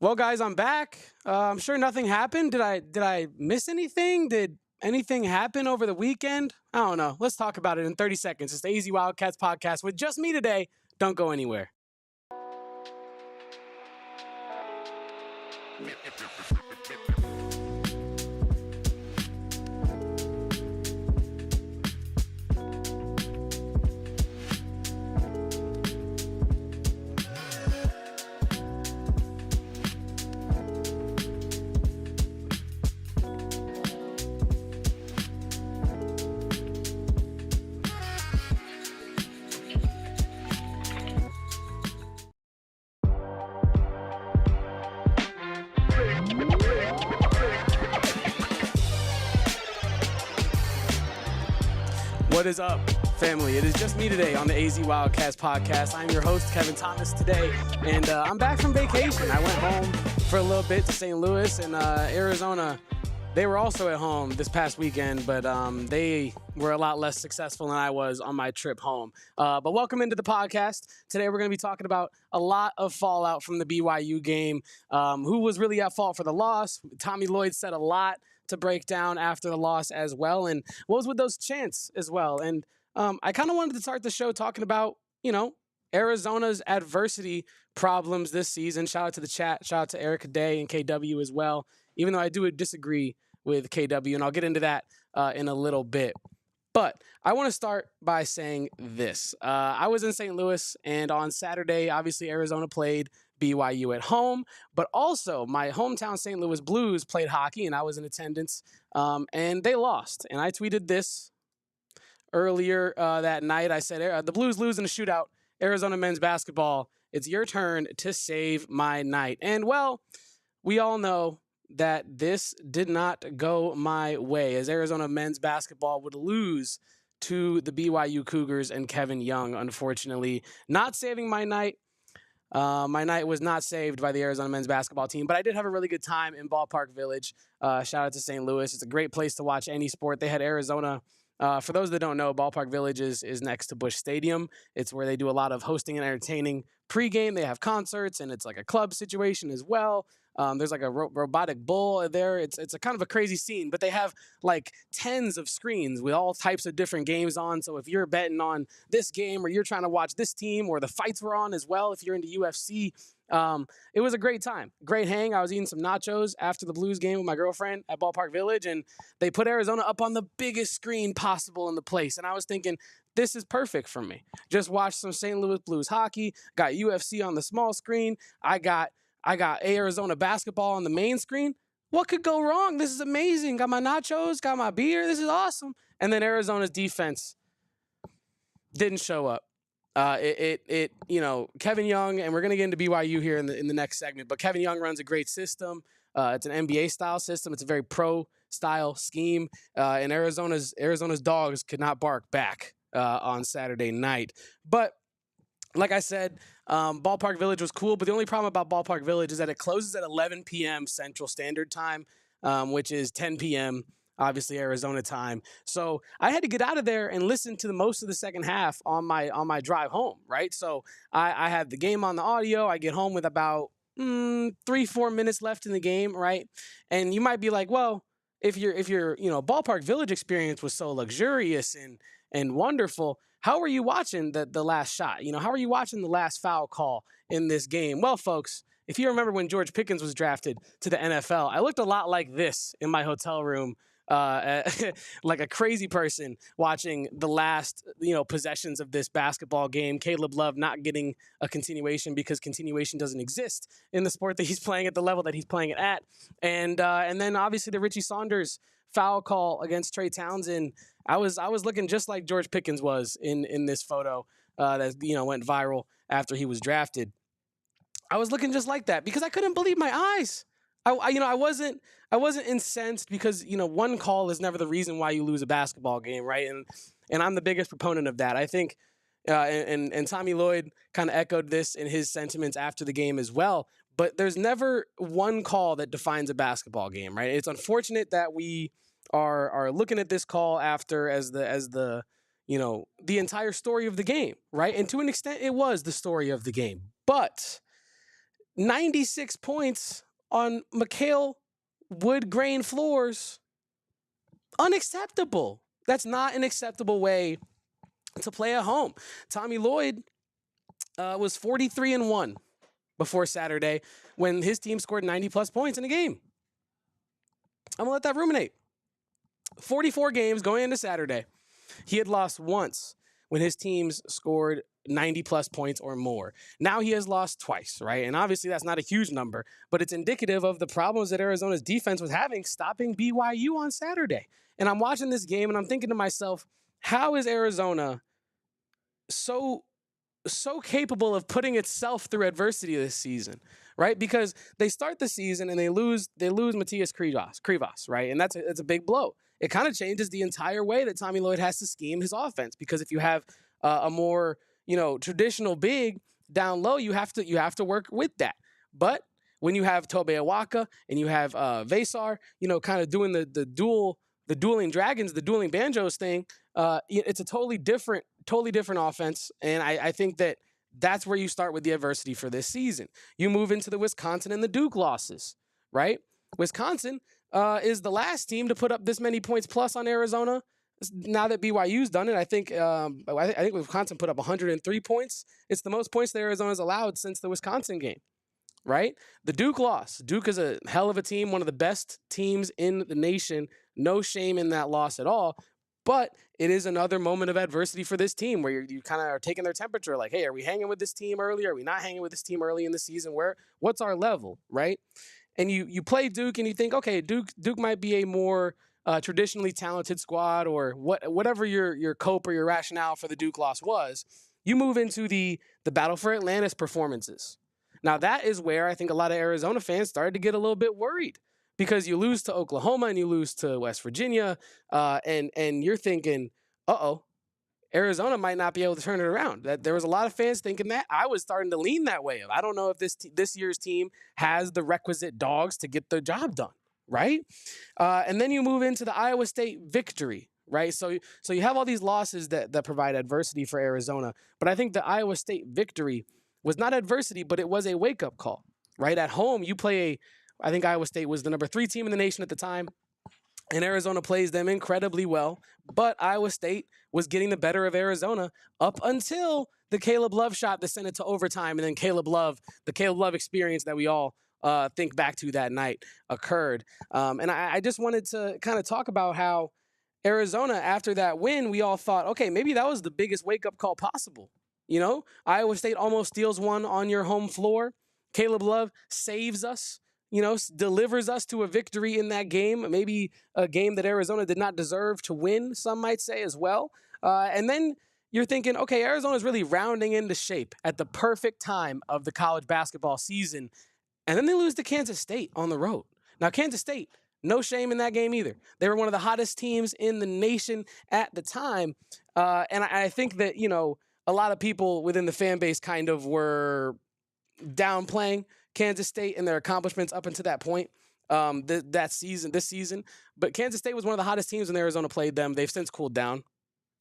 Well, guys, I'm back. I'm sure nothing happened. Did I miss anything? Did anything happen over the weekend? I don't know. Let's talk about it in 30 seconds. It's the Easy Wildcats podcast with just me today. Don't go anywhere. What is up, family? It is just me today on the AZ Wildcats podcast. I'm your host, Kevin Thomas, today, and I'm back from vacation. I went home for a little bit to St. Louis and Arizona. They were also at home this past weekend, but they were a lot less successful than I was on my trip home. But welcome into the podcast. Today we're going to be talking about a lot of fallout from the BYU game. Who was really at fault for the loss? Tommy Lloyd said a lot to break down after the loss as well, and what was with those chants as well. And I kind of wanted to start the show talking about, Arizona's adversity problems this season. Shout out to the chat. Shout out to Erica Day and KW as well, even though I do disagree with KW, and I'll get into that in a little bit. But I want to start by saying this. I was in St. Louis, and on Saturday, obviously, Arizona played BYU at home, but also my hometown St. Louis Blues played hockey, and I was in attendance, and they lost. And I tweeted this earlier that night. I said, the Blues lose in a shootout. Arizona men's basketball, it's your turn to save my night. And, well, we all know that this did not go my way, as Arizona men's basketball would lose to the BYU Cougars and Kevin Young, unfortunately. Not saving my night. My night was not saved by the Arizona men's basketball team, but I did have a really good time in Ballpark Village. Shout out to St. Louis. It's a great place to watch any sport. They had Arizona. For those that don't know, Ballpark Village is next to Busch Stadium. It's where they do a lot of hosting and entertaining pregame. They have concerts, and it's like a club situation as well. There's like a robotic bull there. It's a kind of a crazy scene, but they have like tens of screens with all types of different games on. So if you're betting on this game or you're trying to watch this team, or the fights were on as well, if you're into UFC, it was a great time. Great hang. I was eating some nachos after the Blues game with my girlfriend at Ballpark Village, and they put Arizona up on the biggest screen possible in the place. And I was thinking, this is perfect for me. Just watch some St. Louis Blues hockey, got UFC on the small screen. I got Arizona basketball on the main screen. What could go wrong? This is amazing. Got my nachos, got my beer. This is awesome. And then Arizona's defense didn't show up. Kevin Young, and we're going to get into BYU here in the next segment, but Kevin Young runs a great system. It's an NBA style system. It's a very pro style scheme. And Arizona's dogs could not bark back on Saturday night. But like I said, Ballpark Village was cool, but the only problem about Ballpark Village is that it closes at 11 p.m. Central Standard Time, which is 10 p.m., obviously Arizona time. So I had to get out of there and listen to most of the second half on my drive home, right? So I had the game on the audio. I get home with about 3-4 minutes left in the game, right? And you might be like, well, if your Ballpark Village experience was so luxurious and wonderful, how are you watching the last shot? How are you watching the last foul call in this game? Well, folks, if you remember when George Pickens was drafted to the NFL, I looked a lot like this in my hotel room, like a crazy person watching the last, possessions of this basketball game. Caleb Love not getting a continuation because continuation doesn't exist in the sport that he's playing at the level that he's playing it at. And then obviously the Richie Saunders foul call against Trey Townsend. I was looking just like George Pickens was in this photo that went viral after he was drafted. I was looking just like that because I couldn't believe my eyes. I wasn't incensed because one call is never the reason why you lose a basketball game, right? And I'm the biggest proponent of that. I think and Tommy Lloyd kind of echoed this in his sentiments after the game as well. But there's never one call that defines a basketball game, right? It's unfortunate that we are looking at this call after as the the entire story of the game, right? And to an extent, it was the story of the game. But 96 points on McHale wood grain floors. Unacceptable. That's not an acceptable way to play at home. Tommy Lloyd was 43-1 before Saturday when his team scored 90-plus points in a game. I'm going to let that ruminate. 44 games going into Saturday. He had lost once when his teams scored 90-plus points or more. Now he has lost twice, right? And obviously that's not a huge number, but it's indicative of the problems that Arizona's defense was having stopping BYU on Saturday. And I'm watching this game and I'm thinking to myself, how is Arizona so capable of putting itself through adversity this season, right? Because they start the season and they lose Matthias Krivas, right? And that's a big blow. It kind of changes the entire way that Tommy Lloyd has to scheme his offense, because if you have a more, traditional big down low, you have to work with that. But when you have Tobe Awaka and you have Vesar, kind of doing the dueling dragons, the dueling banjos thing, it's a totally different offense. And I think that's where you start with the adversity for this season. You move into the Wisconsin and the Duke losses, right? Wisconsin is the last team to put up this many points plus on Arizona. Now that BYU's done it, I think Wisconsin put up 103 points. It's the most points that Arizona's allowed since the Wisconsin game, right? The Duke loss. Duke is a hell of a team, one of the best teams in the nation. No shame in that loss at all. But it is another moment of adversity for this team where you kind of are taking their temperature, like, hey, are we hanging with this team early? Are we not hanging with this team early in the season? What's our level, right? And you play Duke and you think, okay, Duke might be a more traditionally talented squad, or whatever your cope or your rationale for the Duke loss was. You move into the Battle for Atlantis performances. Now that is where I think a lot of Arizona fans started to get a little bit worried, because you lose to Oklahoma and you lose to West Virginia, and you're thinking, Arizona might not be able to turn it around. That there was a lot of fans thinking that. I was starting to lean that way. I don't know if this year's team has the requisite dogs to get the job done, right? And then you move into the Iowa State victory, right? So you have all these losses that provide adversity for Arizona, but I think the Iowa State victory was not adversity, but it was a wake-up call, right? At home, you play I think Iowa State was the number 3 team in the nation at the time, and Arizona plays them incredibly well. But Iowa State was getting the better of Arizona up until the Caleb Love shot that sent it to overtime, and then the Caleb Love experience that we all think back to that night occurred. And I just wanted to kind of talk about how Arizona, after that win, we all thought, okay, maybe that was the biggest wake-up call possible. Iowa State almost steals one on your home floor. Caleb Love saves us. Delivers us to a victory in that game, maybe a game that Arizona did not deserve to win, some might say as well. And then you're thinking, okay, Arizona's really rounding into shape at the perfect time of the college basketball season. And then they lose to Kansas State on the road. Now, Kansas State, no shame in that game either. They were one of the hottest teams in the nation at the time. And I think that, a lot of people within the fan base kind of were downplaying Kansas State and their accomplishments up until that point this season. But Kansas State was one of the hottest teams when Arizona played them. They've since cooled down.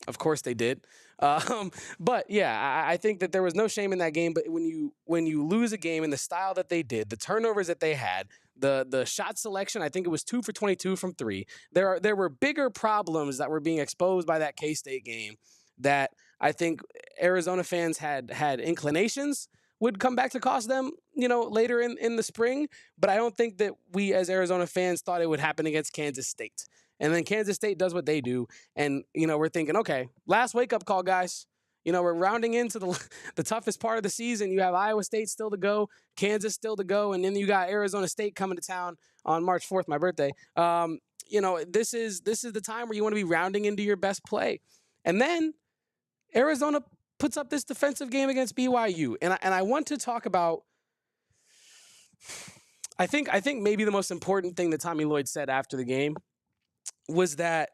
Of course they did. But yeah, I think that there was no shame in that game. But when you lose a game in the style that they did, the turnovers that they had, the shot selection, I think it was 2 for 22 from 3. There were bigger problems that were being exposed by that K-State game that I think Arizona fans had inclinations would come back to cost them, later in the spring. But I don't think that we as Arizona fans thought it would happen against Kansas State. And then Kansas State does what they do. And, we're thinking, okay, last wake-up call, guys. We're rounding into the toughest part of the season. You have Iowa State still to go, Kansas still to go, and then you got Arizona State coming to town on March 4th, my birthday. This is the time where you want to be rounding into your best play. And then Arizona puts up this defensive game against BYU. And I want to talk about, I think maybe the most important thing that Tommy Lloyd said after the game was that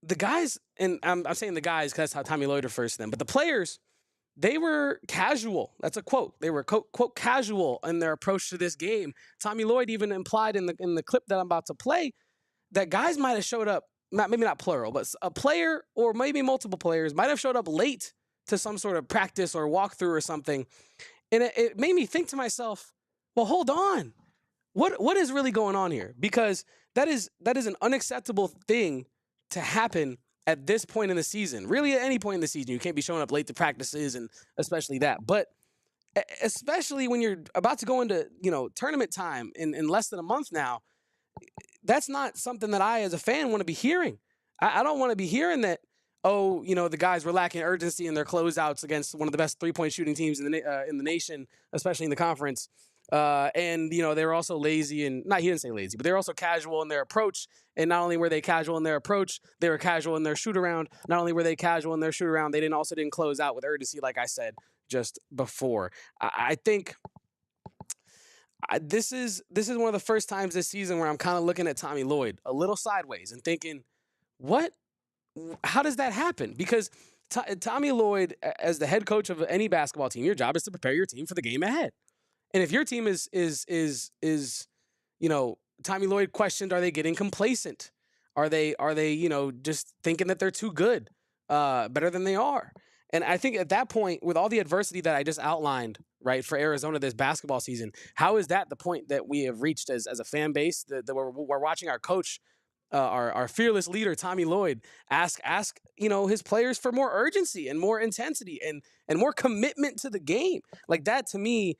the guys, and I'm saying the guys because that's how Tommy Lloyd refers to them, but the players, they were casual. That's a quote. They were, quote, casual in their approach to this game. Tommy Lloyd even implied in the clip that I'm about to play that guys might have showed up, maybe not plural, but a player or maybe multiple players might have showed up late to some sort of practice or walkthrough or something. And it made me think to myself, well, hold on. What is really going on here? Because that is an unacceptable thing to happen at this point in the season. Really, at any point in the season, you can't be showing up late to practices, and especially that. But especially when you're about to go into tournament time in less than a month now, that's not something that I, as a fan, want to be hearing. I don't want to be hearing that. Oh, the guys were lacking urgency in their closeouts against one of the best 3-point shooting teams in the nation, especially in the conference. And they were also lazy, and he didn't say lazy, but they were also casual in their approach. And not only were they casual in their approach, they were casual in their shoot around. Not only were they casual in their shoot around, they didn't close out with urgency, like I said just before. I think this is one of the first times this season where I'm kind of looking at Tommy Lloyd a little sideways and thinking, how does that happen? Because Tommy Lloyd, as the head coach of any basketball team, your job is to prepare your team for the game ahead. And if your team is Tommy Lloyd questioned, are they getting complacent? Are they just thinking that they're too good, better than they are? And I think at that point, with all the adversity that I just outlined, right, for Arizona this basketball season, how is that the point that we have reached as a fan base that we're watching our coach, our fearless leader, Tommy Lloyd, ask his players for more urgency and more intensity and more commitment to the game? Like, that to me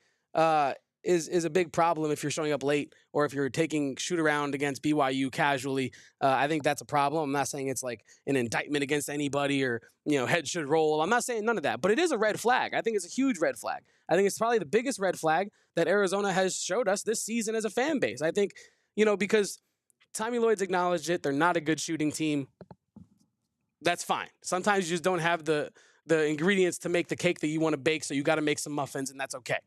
is a big problem if you're showing up late or if you're taking shoot around against BYU casually. I think that's a problem. I'm not saying it's like an indictment against anybody or, head should roll. I'm not saying none of that, but it is a red flag. I think it's a huge red flag. I think it's probably the biggest red flag that Arizona has showed us this season as a fan base. I think, because Tommy Lloyd's acknowledged it. They're not a good shooting team. That's fine. Sometimes you just don't have the ingredients to make the cake that you want to bake, so you got to make some muffins, and that's okay.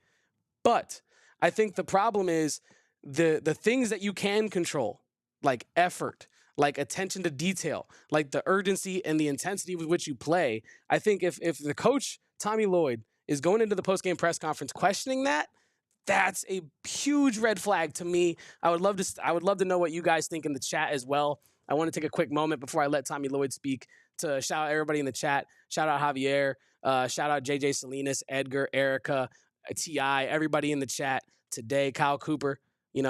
But I think the problem is the things that you can control, like effort, like attention to detail, like the urgency and the intensity with which you play. I think if the coach, Tommy Lloyd, is going into the postgame press conference questioning that, that's a huge red flag to me. I would love to know what you guys think in the chat as well. I want to take a quick moment before I let Tommy Lloyd speak to shout out everybody in the chat. Shout out Javier. Shout out JJ Salinas, Edgar, Erica, T.I., everybody in the chat today. Kyle Cooper, he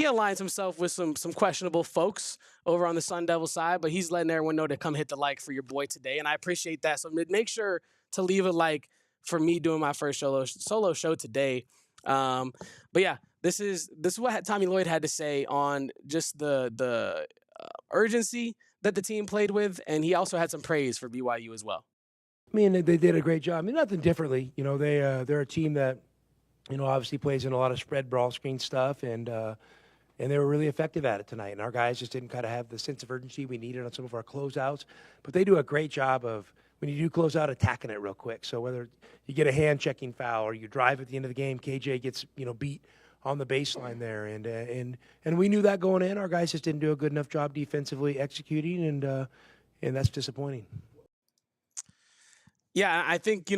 aligns himself with some questionable folks over on the Sun Devil side, but he's letting everyone know to come hit the like for your boy today, and I appreciate that. So make sure to leave a like for me doing my first solo show today. But yeah, this is what Tommy Lloyd had to say on just the urgency that the team played with, and he also had some praise for BYU as well. I mean, they did a great job. I mean, nothing differently. They're a team that, obviously plays in a lot of spread brawl screen stuff, and they were really effective at it tonight. And our guys just didn't kind of have the sense of urgency we needed on some of our closeouts. But they do a great job of, when you do close out, attacking it real quick. So whether you get a hand-checking foul or you drive at the end of the game, KJ gets, beat on the baseline there. And we knew that going in. Our guys just didn't do a good enough job defensively executing, and that's disappointing. Yeah, I think,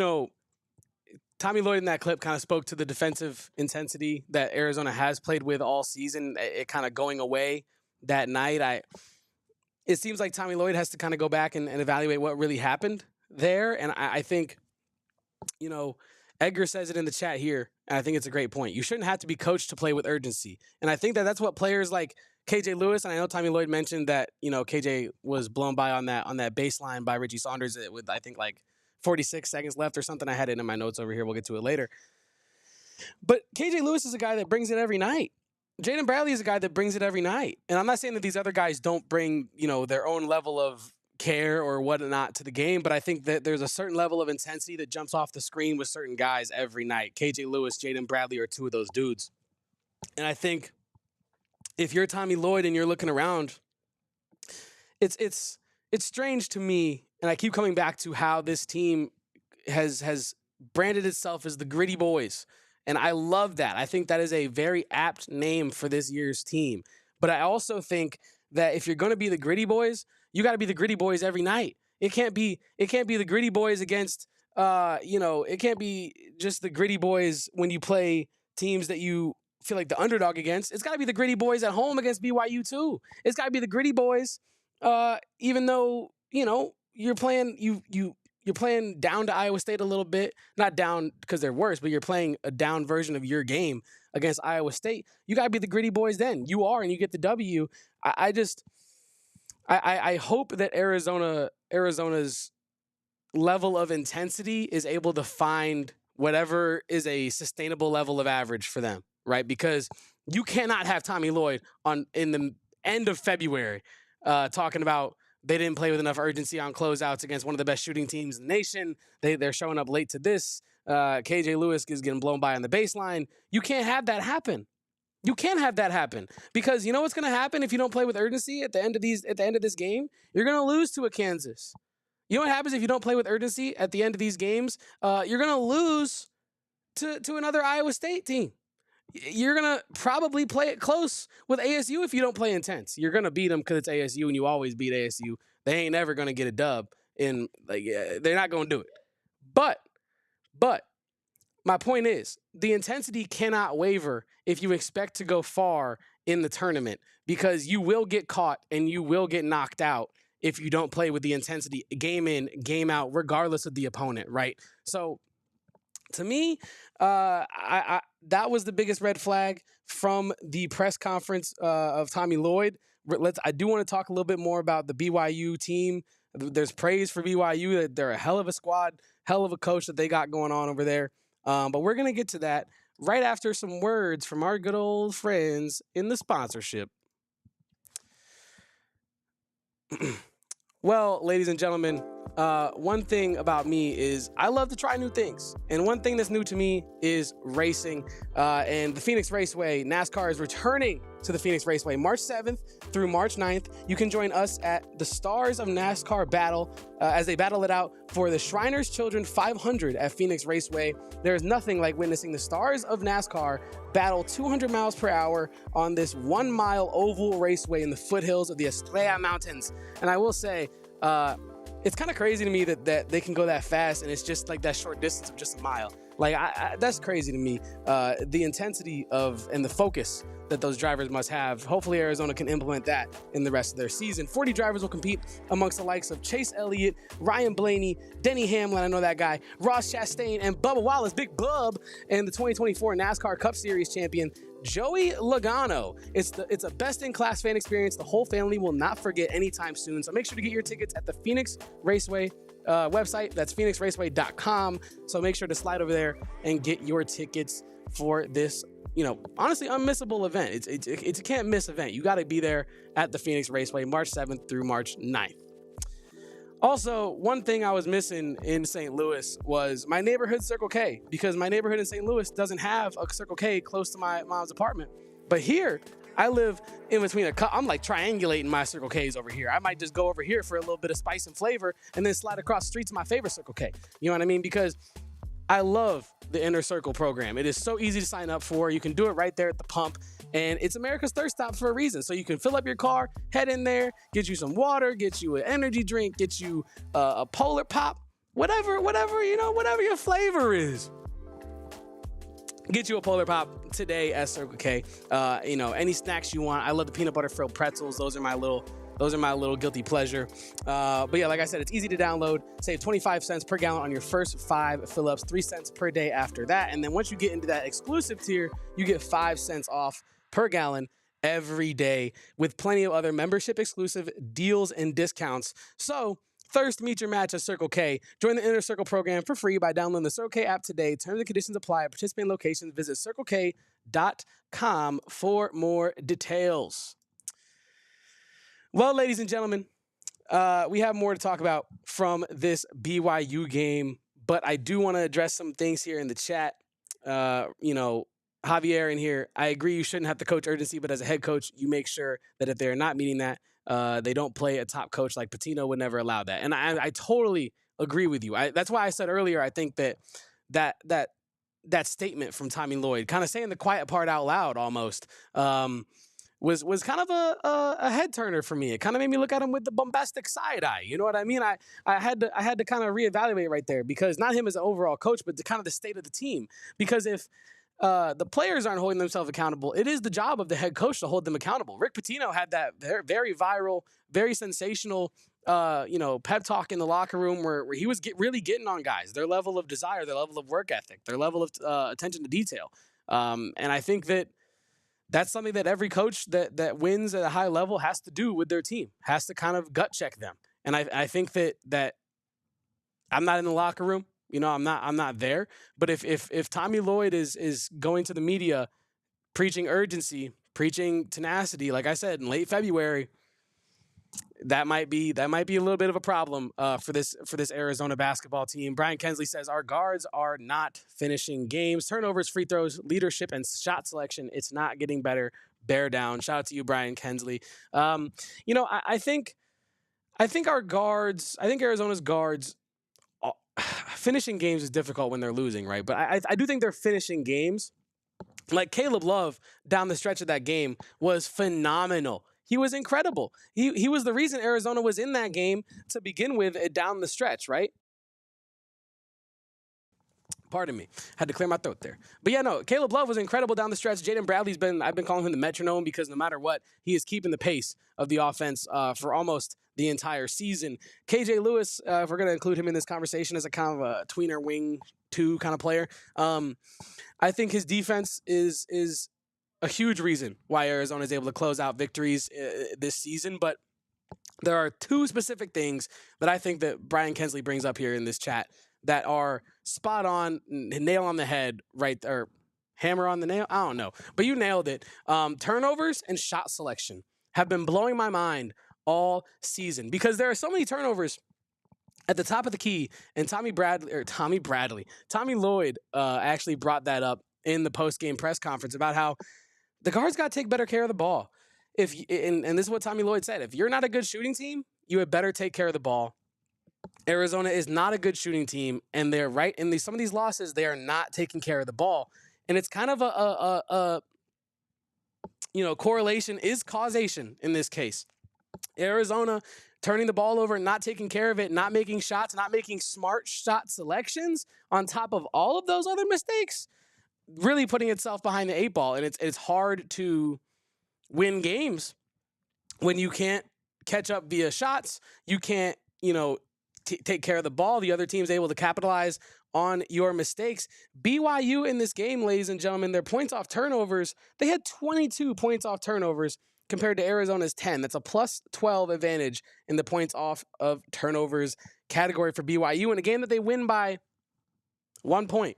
Tommy Lloyd in that clip kind of spoke to the defensive intensity that Arizona has played with all season, it kind of going away that night. It seems like Tommy Lloyd has to kind of go back and evaluate what really happened there. And I think, Edgar says it in the chat here, and I think it's a great point. You shouldn't have to be coached to play with urgency. And I think that's what players like KJ Lewis, and I know Tommy Lloyd mentioned that, KJ was blown by on that baseline by Richie Saunders with, I think, like 46 seconds left or something. I had it in my notes over here. We'll get to it later. But KJ Lewis is a guy that brings it every night. Jaden Bradley is a guy that brings it every night. And I'm not saying that these other guys don't bring, their own level of care or whatnot to the game, but I think that there's a certain level of intensity that jumps off the screen with certain guys every night. KJ Lewis, Jaden Bradley are two of those dudes. And I think if you're Tommy Lloyd and you're looking around, it's strange to me, and I keep coming back to how this team has branded itself as the Gritty Boys. And I love that. I think that is a very apt name for this year's team. But I also think that if you're going to be the Gritty Boys, you got to be the Gritty Boys every night. It can't be the Gritty Boys against, it can't be just the Gritty Boys when you play teams that you feel like the underdog against. It's got to be the Gritty Boys at home against BYU too. It's got to be the Gritty Boys, even though, you're playing, down to Iowa State a little bit, not down because they're worse, but you're playing a down version of your game against Iowa State. You got to be the gritty boys then. You are, and you get the W. I hope that Arizona's level of intensity is able to find whatever is a sustainable level of average for them, right? Because you cannot have Tommy Lloyd in the end of February talking about they didn't play with enough urgency on closeouts against one of the best shooting teams in the nation. They're showing up late to this. KJ Lewis is getting blown by on the baseline. You can't have that happen. You can't have that happen because you know what's going to happen if you don't play with urgency at the end of this game? You're going to lose to a Kansas. You know what happens if you don't play with urgency at the end of these games? You're going to lose to another Iowa State team. You're going to probably play it close with ASU if you don't play intense. You're going to beat them because it's ASU, and you always beat ASU. They ain't never going to get a dub. They're not going to do it. But my point is, the intensity cannot waver if you expect to go far in the tournament because you will get caught and you will get knocked out if you don't play with the intensity game in, game out, regardless of the opponent, right? So to me, that was the biggest red flag from the press conference of Tommy Lloyd. I do want to talk a little bit more about the BYU team. There's praise for BYU that they're a hell of a squad, hell of a coach that they got going on over there. But we're going to get to that right after some words from our good old friends in the sponsorship. Well, ladies and gentlemen, one thing about me is I love to try new things. And one thing that's new to me is racing. And the Phoenix Raceway, NASCAR is returning to the Phoenix Raceway March 7th through March 9th. You can join us at the Stars of NASCAR battle as they battle it out for the Shriners Children 500 at Phoenix Raceway. There is nothing like witnessing the Stars of NASCAR battle 200 miles per hour on this 1 mile oval raceway in the foothills of the Estrella Mountains. And I will say, it's kind of crazy to me that they can go that fast and it's just like that short distance of just a mile. Like that's crazy to me. The intensity and the focus that those drivers must have. Hopefully Arizona can implement that in the rest of their season. 40 drivers will compete amongst the likes of Chase Elliott, Ryan Blaney, Denny Hamlin, I know that guy, Ross Chastain, and Bubba Wallace, Big Bub, and the 2024 NASCAR Cup Series champion, Joey Logano. It's a best-in-class fan experience the whole family will not forget anytime soon. So make sure to get your tickets at the Phoenix Raceway website. That's phoenixraceway.com. So make sure to slide over there and get your tickets for this, honestly unmissable event. It's a can't miss event. You got to be there at the Phoenix Raceway March 7th through March 9th. Also, one thing I was missing in St. Louis was my neighborhood Circle K, because my neighborhood in St. Louis doesn't have a Circle K close to my mom's apartment. But here, I live in between I'm like triangulating my Circle K's over here. I might just go over here for a little bit of spice and flavor and then slide across the street to my favorite Circle K. You know what I mean? Because I love the Inner Circle program. It is so easy to sign up for. You can do it right there at the pump. And it's America's thirst stop for a reason. So you can fill up your car, head in there, get you some water, get you an energy drink, get you a Polar Pop, whatever your flavor is. Get you a Polar Pop today at Circle K. Any snacks you want. I love the peanut butter filled pretzels. Those are my little guilty pleasure. But yeah, like I said, it's easy to download. Save 25 cents per gallon on your first 5 fill-ups, 3 cents per day after that. And then once you get into that exclusive tier, you get 5 cents off per gallon every day with plenty of other membership exclusive deals and discounts. So thirst meet your match at Circle K. Join the Inner Circle program for free by downloading the Circle K app today. Terms and conditions apply at participating locations. Visit circlek.com for more details. Well, ladies and gentlemen, we have more to talk about from this BYU game, but I do want to address some things here in the chat. Javier in here, I agree you shouldn't have to coach urgency, but as a head coach, you make sure that if they're not meeting that, they don't play a top coach like Pitino would never allow that. And I totally agree with you. That's why I said earlier, I think that statement from Tommy Lloyd, kind of saying the quiet part out loud almost, was kind of a head turner for me. It kind of made me look at him with the bombastic side eye. You know what I mean? I had to kind of reevaluate right there, because not him as an overall coach, but kind of the state of the team. Because if the players aren't holding themselves accountable, it is the job of the head coach to hold them accountable. Rick Pitino had that very viral, very sensational pep talk in the locker room where he was really getting on guys, their level of desire, their level of work ethic, their level of attention to detail. And I think that that's something that every coach that wins at a high level has to do with their team, has to kind of gut check them. And I think that I'm not in the locker room. I'm not there. But if Tommy Lloyd is going to the media preaching urgency, preaching tenacity, like I said, in late February, that might be a little bit of a problem for this Arizona basketball team. Brian Kensley says our guards are not finishing games. Turnovers, free throws, leadership, and shot selection. It's not getting better. Bear down. Shout out to you, Brian Kensley. I think our guards. I think Arizona's guards. Finishing games is difficult when they're losing, right? But I do think they're finishing games. Like Caleb Love down the stretch of that game was phenomenal. He was incredible. He was the reason Arizona was in that game to begin with down the stretch, right? Pardon me. Had to clear my throat there. But yeah, no, Caleb Love was incredible down the stretch. Jaden Bradley's I've been calling him the metronome because no matter what, he is keeping the pace of the offense for almost the entire season. KJ Lewis, if we're going to include him in this conversation as a kind of a tweener wing 2 kind of player, I think his defense is a huge reason why Arizona is able to close out victories this season. But there are 2 specific things that I think that Brian Kensley brings up here in this chat that are spot on, nail on the head, right there, hammer on the nail. I don't know, but you nailed it. Turnovers and shot selection have been blowing my mind all season because there are so many turnovers at the top of the key, and Tommy Lloyd actually brought that up in the post-game press conference about how the guards got to take better care of the ball. And this is what Tommy Lloyd said: if you're not a good shooting team, you had better take care of the ball. Arizona is not a good shooting team, and they're right in some of these losses. They are not taking care of the ball, and it's kind of a correlation is causation in this case. Arizona turning the ball over and not taking care of it, not making shots, not making smart shot selections on top of all of those other mistakes, really putting itself behind the 8 ball. And it's hard to win games when you can't catch up via shots. You can't, take care of the ball. The other team's able to capitalize on your mistakes. BYU in this game, ladies and gentlemen, their points off turnovers, they had 22 points off turnovers compared to Arizona's 10. That's a plus 12 advantage in the points off of turnovers category for BYU in a game that they win by 1 point.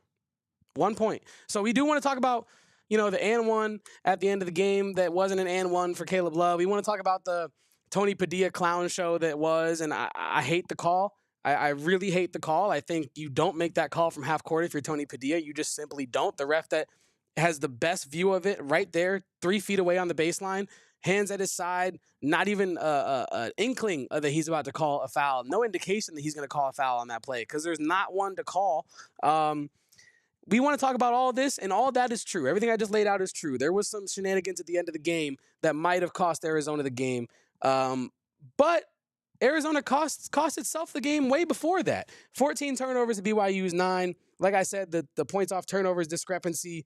1 point. So we do want to talk about, the and one at the end of the game that wasn't an and one for Caleb Love. We want to talk about the Tony Padilla clown show that was, and I hate the call. I really hate the call. I think you don't make that call from half court if you're Tony Padilla. You just simply don't. The ref that has the best view of it right there, 3 feet away on the baseline, hands at his side, not even an inkling that he's about to call a foul. No indication that he's going to call a foul on that play because there's not one to call. We want to talk about all of this, and all of that is true. Everything I just laid out is true. There was some shenanigans at the end of the game that might have cost Arizona the game. But Arizona cost itself the game way before that. 14 turnovers to BYU's 9. Like I said, the points off turnovers discrepancy.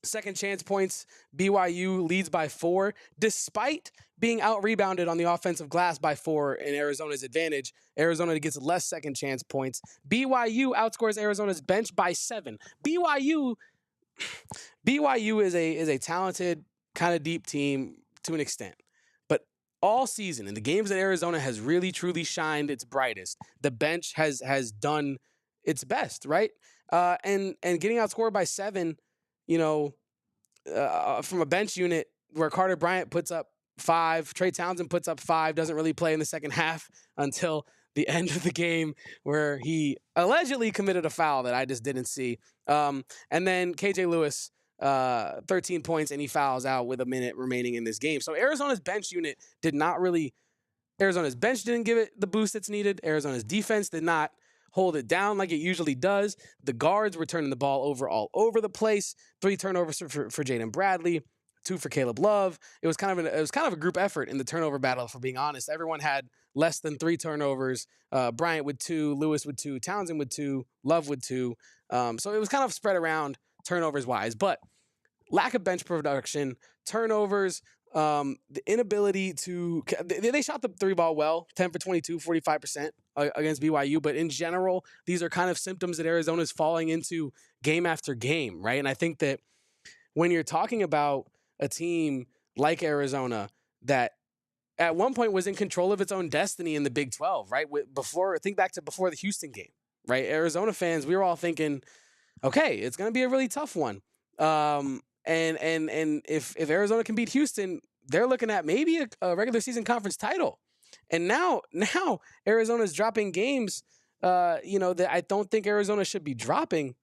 Second chance points, BYU leads by 4, despite being out-rebounded on the offensive glass by 4 in Arizona's advantage. Arizona gets less second chance points. BYU outscores Arizona's bench by 7. BYU is a talented, kind of deep team to an extent. But all season, in the games that Arizona has really, truly shined its brightest, the bench has done its best, right? And getting outscored by 7, from a bench unit where Carter Bryant puts up 5, Trey Townsend puts up 5, doesn't really play in the second half until the end of the game where he allegedly committed a foul that I just didn't see. And then KJ Lewis, 13 points, and he fouls out with a minute remaining in this game. So Arizona's bench unit Arizona's bench didn't give it the boost it's needed. Arizona's defense did not hold it down like it usually does. The guards were turning the ball over all over the place. 3 turnovers for Jaden Bradley, 2 for Caleb Love. It was kind of a group effort in the turnover battle, if we're being honest. Everyone had less than 3 turnovers. Bryant with 2, Lewis with 2, Townsend with 2, Love with 2. So it was kind of spread around turnovers wise, but lack of bench production, turnovers, the inability to they shot the three ball well, 10 for 22, 45% against BYU. But in general, these are kind of symptoms that Arizona is falling into game after game, right? And I think that when you're talking about a team like Arizona that at one point was in control of its own destiny in the Big 12, right? Think back to before the Houston game, right? Arizona fans, we were all thinking, okay, it's going to be a really tough one. And if Arizona can beat Houston, they're looking at maybe a regular season conference title. And now Arizona's dropping games, that I don't think Arizona should be dropping.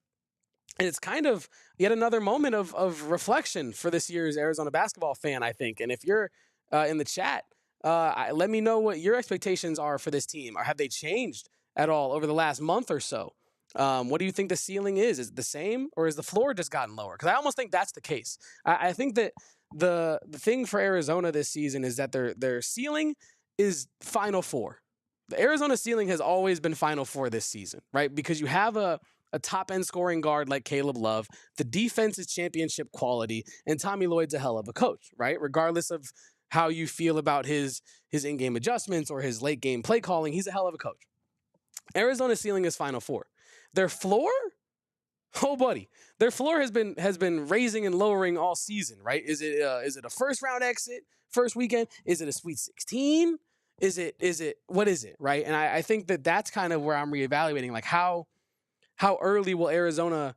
And it's kind of yet another moment of reflection for this year's Arizona basketball fan, I think. And if you're in the chat, let me know what your expectations are for this team. Or have they changed at all over the last month or so? What do you think the ceiling is? Is it the same, or is the floor just gotten lower? Because I almost think that's the case. I think that the thing for Arizona this season is that their ceiling is Final Four. The Arizona ceiling has always been Final Four this season, right? Because you have a top-end scoring guard like Caleb Love. The defense is championship quality, and Tommy Lloyd's a hell of a coach, right? Regardless of how you feel about his in-game adjustments or his late-game play calling, he's a hell of a coach. Arizona's ceiling is Final Four. Their floor? Oh, buddy. Their floor has been raising and lowering all season, right? Is it a first-round exit, first weekend? Is it a Sweet 16? Is it what is it, right? And I think that's kind of where I'm reevaluating, like how early will Arizona,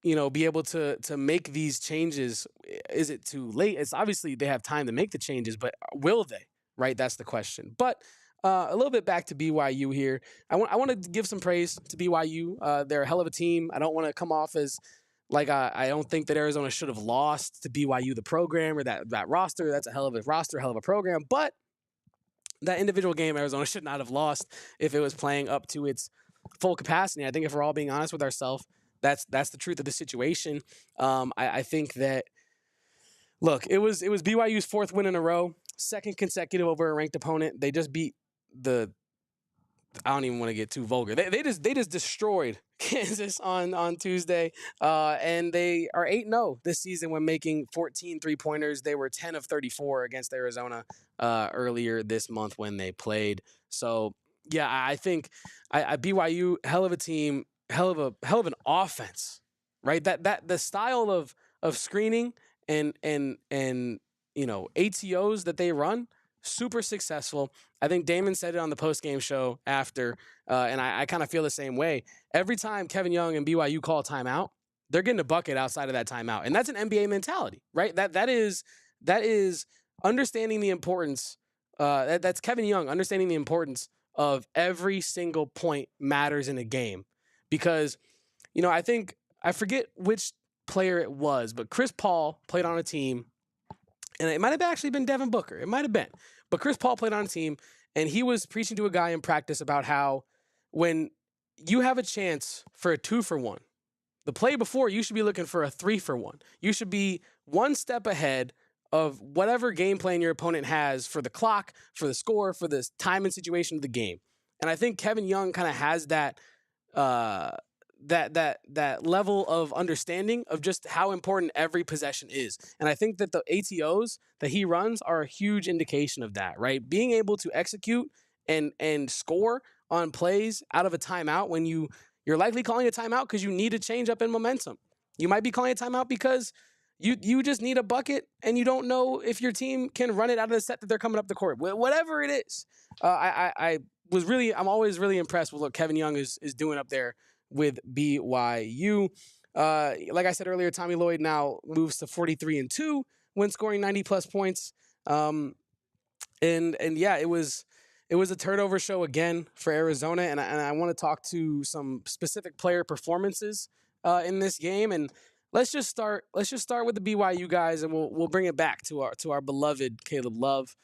be able to make these changes? Is it too late? It's obviously they have time to make the changes, but will they? Right? That's the question. But a little bit back to BYU here. I want to give some praise to BYU. They're a hell of a team. I don't want to come off as like I don't think that Arizona should have lost to BYU, the program, or that roster. That's a hell of a roster, hell of a program. But that individual game, Arizona should not have lost if it was playing up to its full capacity. I think if we're all being honest with ourselves, that's the truth of the situation. I think that, look, it was BYU's fourth win in a row, second consecutive over a ranked opponent. They just beat I don't even want to get too vulgar. They just destroyed Kansas on Tuesday, and they are 8-0 this season when making 14 3-pointers. They were 10 of 34 against Arizona earlier this month when they played. So yeah, I think BYU, hell of a team, hell of an offense, right? That the style of screening and ATOs that they run, super successful. I think Damon said it on the postgame show after, and I kind of feel the same way. Every time Kevin Young and BYU call a timeout, they're getting a bucket outside of that timeout, and that's an NBA mentality, right? That is understanding the importance. That's Kevin Young understanding the importance of every single point matters in a game, because I forget which player it was, but Chris Paul played on a team. And it might have actually been Devin Booker. It might have been. But Chris Paul played on a team, and he was preaching to a guy in practice about how when you have a chance for a 2-for-1, the play before, you should be looking for a 3-for-1. You should be one step ahead of whatever game plan your opponent has for the clock, for the score, for the time and situation of the game. And I think Kevin Young kind of has that level of understanding of just how important every possession is. And I think that the ATOs that he runs are a huge indication of that, right? Being able to execute and score on plays out of a timeout when you're likely calling a timeout because you need a change up in momentum. You might be calling a timeout because you just need a bucket and you don't know if your team can run it out of the set that they're coming up the court. Whatever it is. I'm always really impressed with what Kevin Young is doing up there with BYU. Like I said earlier, Tommy Lloyd now moves to 43-2 when scoring 90+ points. And yeah, it was a turnover show again for Arizona, and I want to talk to some specific player performances in this game. And let's just start with the BYU guys, and we'll bring it back to our beloved Caleb Love.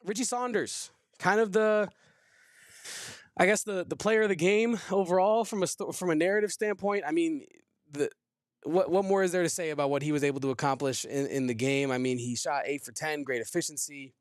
Richie Saunders, kind of the player of the game overall from a narrative standpoint. I mean, what more is there to say about what he was able to accomplish in the game? I mean, he shot 8 for 10, great efficiency,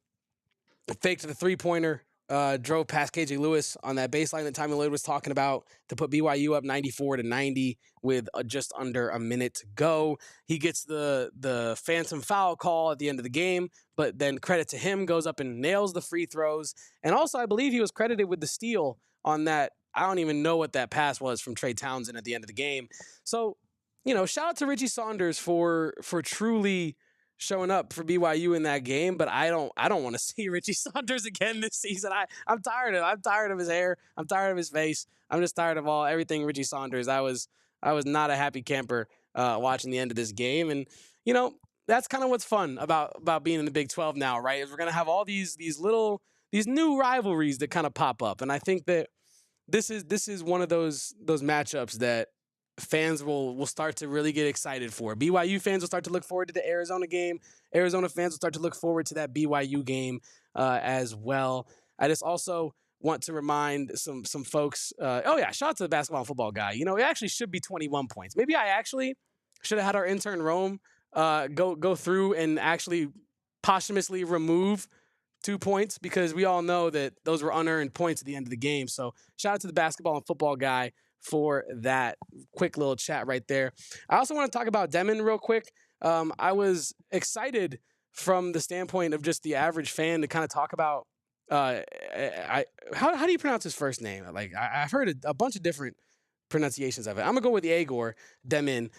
faked the 3-pointer, drove past KJ Lewis on that baseline that Tommy Lloyd was talking about to put BYU up 94-90 with just under a minute to go. He gets the phantom foul call at the end of the game, but then credit to him, goes up and nails the free throws. And also, I believe he was credited with the steal on that. I don't even know what that pass was from Trey Townsend at the end of the game. So, shout out to Richie Saunders for truly showing up for BYU in that game, but I don't want to see Richie Saunders again this season. I'm tired of his hair. I'm tired of his face. I'm just tired of everything Richie Saunders. I was not a happy camper watching the end of this game, and that's kind of what's fun about being in the Big 12 now, right? Is we're gonna have all these new rivalries that kind of pop up, and I think that this is one of those matchups that fans will start to really get excited for. BYU fans will start to look forward to the Arizona game. Arizona fans will start to look forward to that BYU game as well. I just also want to remind some folks, shout out to the basketball and football guy. It actually should be 21 points. Maybe I actually should have had our intern Rome go through and actually posthumously remove 2 points, because we all know that those were unearned points at the end of the game. So shout out to the basketball and football guy for that quick little chat right there. I also want to talk about Demon real quick. I was excited from the standpoint of just the average fan to kind of talk about how do you pronounce his first name? Like I've heard a bunch of different pronunciations of it. I'm gonna go with Igor Demon.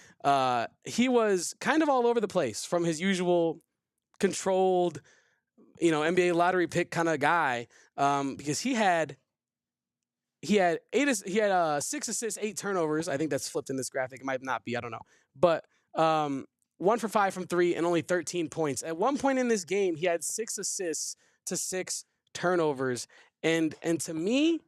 He was kind of all over the place from his usual controlled, NBA lottery pick kind of guy, because he had 6 assists, 8 turnovers. I think that's flipped in this graphic. It might not be. I don't know. But 1 for 5 from 3 and only 13 points. At one point in this game, he had 6 assists to 6 turnovers. And to me,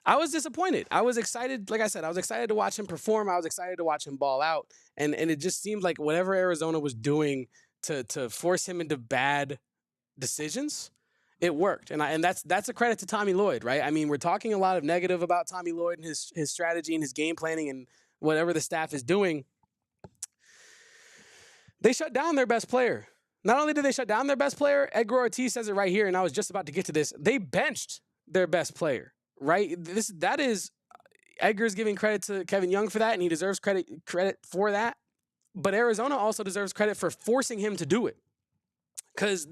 I was disappointed. I was excited. Like I said, I was excited to watch him perform. I was excited to watch him ball out. And it just seemed like whatever Arizona was doing to force him into bad decisions, it worked. And that's a credit to Tommy Lloyd, right? I mean, we're talking a lot of negative about Tommy Lloyd and his strategy and his game planning and whatever the staff is doing. They shut down their best player. Not only did they shut down their best player, Edgar Ortiz says it right here, and I was just about to get to this. They benched their best player, right? That is Edgar's giving credit to Kevin Young for that, and he deserves credit for that. But Arizona also deserves credit for forcing him to do it. Because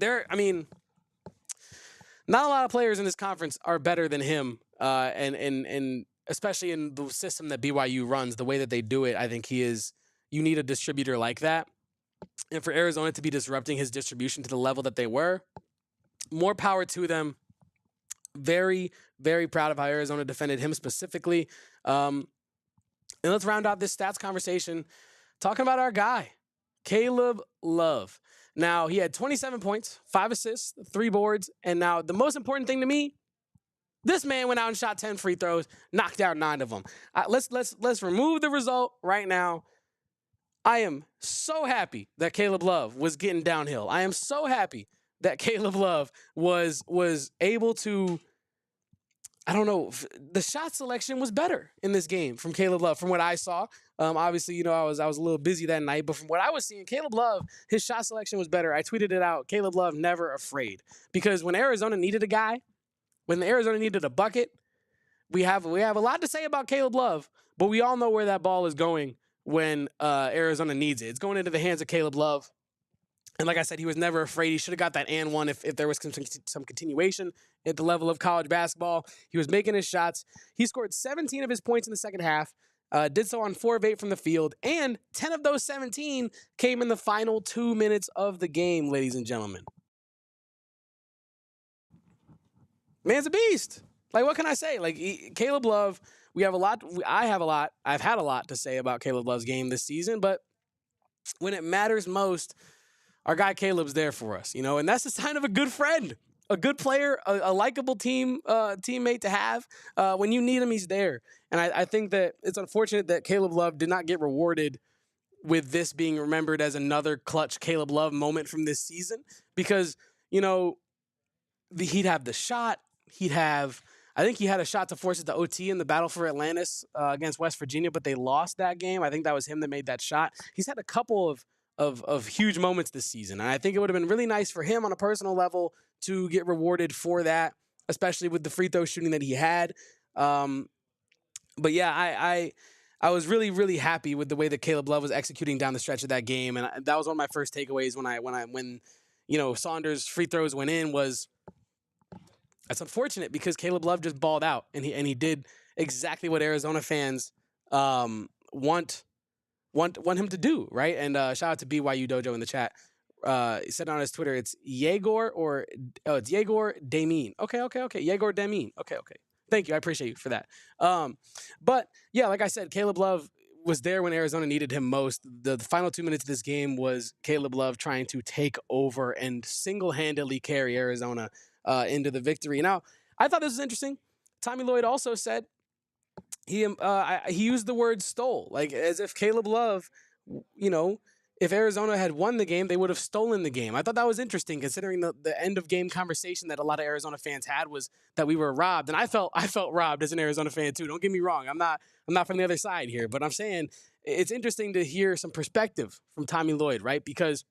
not a lot of players in this conference are better than him, and especially in the system that BYU runs, the way that they do it, I think you need a distributor like that. And for Arizona to be disrupting his distribution to the level that they were, more power to them. Very, very proud of how Arizona defended him specifically. And let's round out this stats conversation talking about our guy, Caleb Love. Now, he had 27 points, 5 assists, 3 boards, and now the most important thing to me, this man went out and shot 10 free throws, knocked down 9 of them. Let's remove the result right now. I am so happy that Caleb Love was getting downhill. I am so happy that Caleb Love was able to, I don't know, the shot selection was better in this game from Caleb Love, from what I saw. Obviously, I was a little busy that night, but from what I was seeing, Caleb Love, his shot selection was better. I tweeted it out. Caleb Love, never afraid. Because when Arizona needed a guy, when Arizona needed a bucket, we have a lot to say about Caleb Love, but we all know where that ball is going when Arizona needs it. It's going into the hands of Caleb Love. And like I said, he was never afraid. He should have got that and one if there was some continuation at the level of college basketball. He was making his shots. He scored 17 of his points in the second half, did so on 4 of 8 from the field, and 10 of those 17 came in the final 2 minutes of the game, ladies and gentlemen. Man's a beast. Like, what can I say? Like, Caleb Love, I've had a lot to say about Caleb Love's game this season, but when it matters most, our guy Caleb's there for us, and that's a sign of a good friend, a good player, a likable teammate to have. When you need him, he's there. And I think that it's unfortunate that Caleb Love did not get rewarded with this being remembered as another clutch Caleb Love moment from this season, because, he'd have the shot. I think he had a shot to force it to OT in the battle for Atlantis against West Virginia, but they lost that game. I think that was him that made that shot. He's had a couple of huge moments this season. And I think it would have been really nice for him on a personal level to get rewarded for that, especially with the free throw shooting that he had. But yeah, I was really, really happy with the way that Caleb Love was executing down the stretch of that game. And that was one of my first takeaways when Saunders' free throws went in. Was that's unfortunate because Caleb Love just balled out and he did exactly what Arizona fans want him to do, right? And shout out to BYU Dojo in the chat. He said on his Twitter, it's Yegor it's Yegor Damien. Okay. Yegor Damien. Okay. Thank you. I appreciate you for that. But yeah, like I said, Caleb Love was there when Arizona needed him most. The final 2 minutes of this game was Caleb Love trying to take over and single-handedly carry Arizona into the victory. Now, I thought this was interesting. Tommy Lloyd also said he used the word stole, like as if Caleb Love, if Arizona had won the game, they would have stolen the game. I thought that was interesting, considering the end of game conversation that a lot of Arizona fans had was that we were robbed, and I felt robbed as an Arizona fan too. Don't get me wrong, I'm not from the other side here, but I'm saying it's interesting to hear some perspective from Tommy Lloyd, right? Because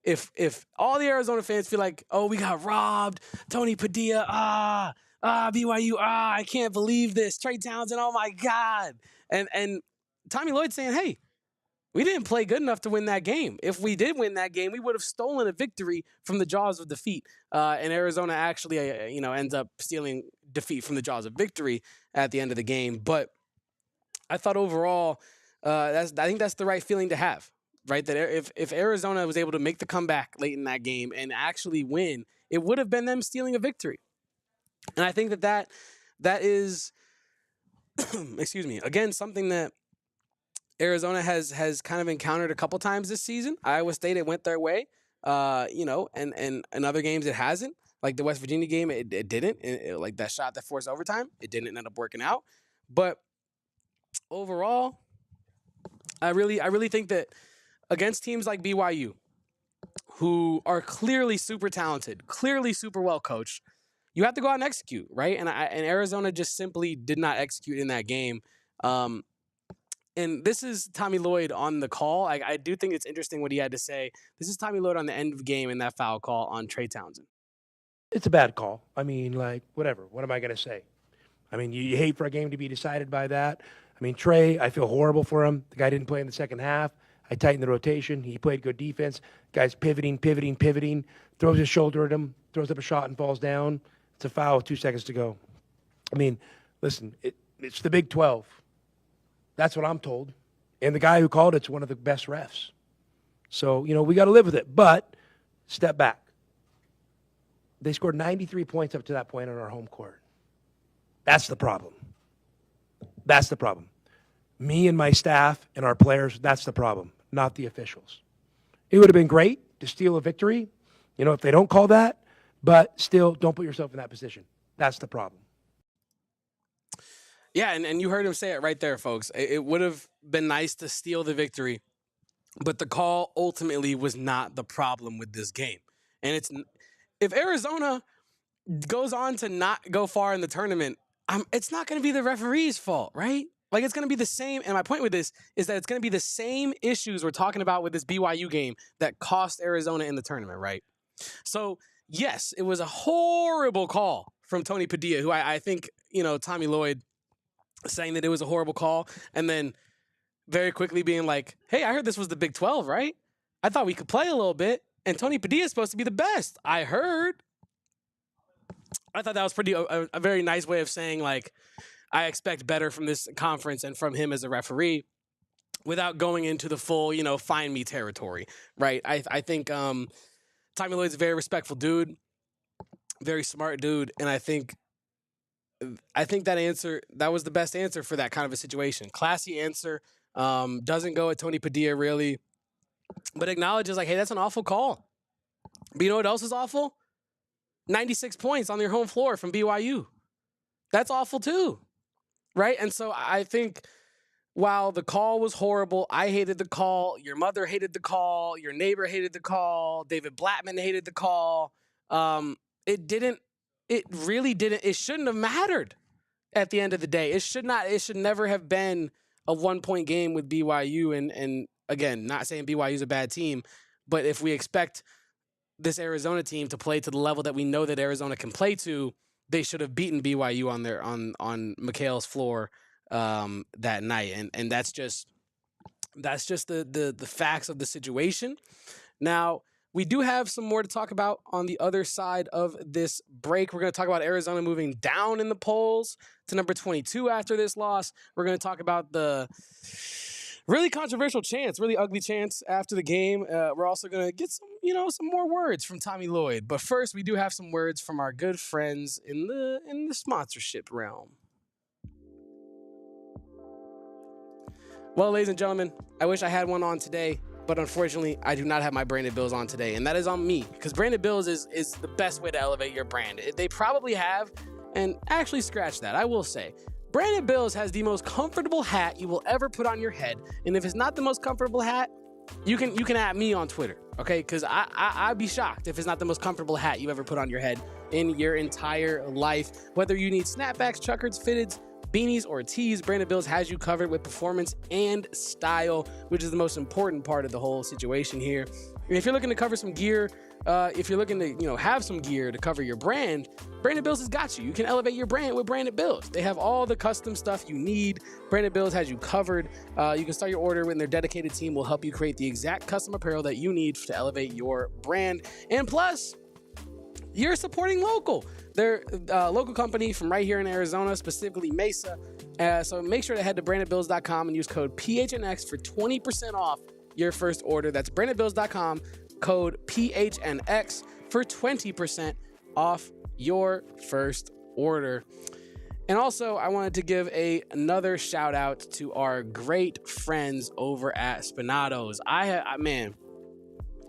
if all the Arizona fans feel like, oh, we got robbed, Tony Padilla, BYU, I can't believe this, Trey Townsend, oh my God, and Tommy Lloyd saying, hey, we didn't play good enough to win that game. If we did win that game, we would have stolen a victory from the jaws of defeat. And Arizona actually, ends up stealing defeat from the jaws of victory at the end of the game. But I thought overall, I think that's the right feeling to have, right? That if Arizona was able to make the comeback late in that game and actually win, it would have been them stealing a victory. And I think that is, excuse me, again, something that Arizona has kind of encountered a couple times this season. Iowa State, it went their way, and in other games it hasn't. Like the West Virginia game, it didn't. Like that shot that forced overtime, it didn't end up working out. But overall, I really think that against teams like BYU, who are clearly super talented, clearly super well coached, you have to go out and execute, right? And Arizona just simply did not execute in that game. And this is Tommy Lloyd on the call. I do think it's interesting what he had to say. This is Tommy Lloyd on the end of the game in that foul call on Trey Townsend. It's a bad call. I mean, like, whatever. What am I going to say? I mean, you hate for a game to be decided by that. I mean, Trey, I feel horrible for him. The guy didn't play in the second half. I tightened the rotation. He played good defense. Guy's pivoting, throws his shoulder at him, throws up a shot and falls down. It's a foul with 2 seconds to go. I mean, listen, it's the Big 12. That's what I'm told. And the guy who called it's one of the best refs. So, we got to live with it. But step back. They scored 93 points up to that point on our home court. That's the problem. That's the problem. Me and my staff and our players, that's the problem, not the officials. It would have been great to steal a victory, if they don't call that, but still don't put yourself in that position. That's the problem. Yeah, and you heard him say it right there, folks. It would have been nice to steal the victory, but the call ultimately was not the problem with this game. And if Arizona goes on to not go far in the tournament, it's not going to be the referee's fault, right? Like, it's going to be the same. And my point with this is that it's going to be the same issues we're talking about with this BYU game that cost Arizona in the tournament, right? So, yes, it was a horrible call from Tony Padilla, who I think, Tommy Lloyd saying that it was a horrible call, and then very quickly being like, hey, I heard this was the Big 12, right? I thought we could play a little bit, and Tony Padilla is supposed to be the best. I heard. I thought that was a very nice way of saying, like, I expect better from this conference and from him as a referee without going into the full, find me territory, right? I think Tommy Lloyd's a very respectful dude, very smart dude, and I think that was the best answer for that kind of a situation. Classy answer, doesn't go at Tony Padilla really, but acknowledges like, hey, that's an awful call. But you know what else is awful? 96 points on your home floor from BYU. That's awful too, right? And so I think while the call was horrible, I hated the call, your mother hated the call, your neighbor hated the call, David Blattman hated the call. It really didn't. It shouldn't have mattered at the end of the day. It should never have been a 1-point game with BYU and again, not saying BYU is a bad team, but if we expect this Arizona team to play to the level that we know that Arizona can play to, they should have beaten BYU on McHale's floor that night, and that's just the facts of the situation. Now, we do have some more to talk about on the other side of this break. We're going to talk about Arizona moving down in the polls to number 22 after this loss. We're going to talk about the really controversial chants, really ugly chants after the game. We're also going to get some more words from Tommy Lloyd. But first, we do have some words from our good friends in the sponsorship realm. Well, ladies and gentlemen, I wish I had one on today, but unfortunately, I do not have my Branded Bills on today, and that is on me, because Branded Bills is the best way to elevate your brand. They probably have, and actually scratch that, I will say. Branded Bills has the most comfortable hat you will ever put on your head, and if it's not the most comfortable hat, you can at me on Twitter, okay? Because I'd be shocked if it's not the most comfortable hat you've ever put on your head in your entire life. Whether you need snapbacks, chuckers, fitteds, beanies, or tees, Branded Bills has you covered with performance and style, which is the most important part of the whole situation here. And if you're looking to cover some gear, if you're looking to have some gear to cover your brand, Branded Bills has got you. You can elevate your brand with Branded Bills. They have all the custom stuff you need. Branded Bills has you covered. You can start your order when their dedicated team will help you create the exact custom apparel that you need to elevate your brand. And plus, you're supporting local. They're a local company from right here in Arizona, specifically Mesa. So make sure to head to brandedbills.com and use code PHNX for 20% off your first order. That's brandedbills.com, code PHNX for 20% off your first order. And also, I wanted to give another shout out to our great friends over at Spinato's. I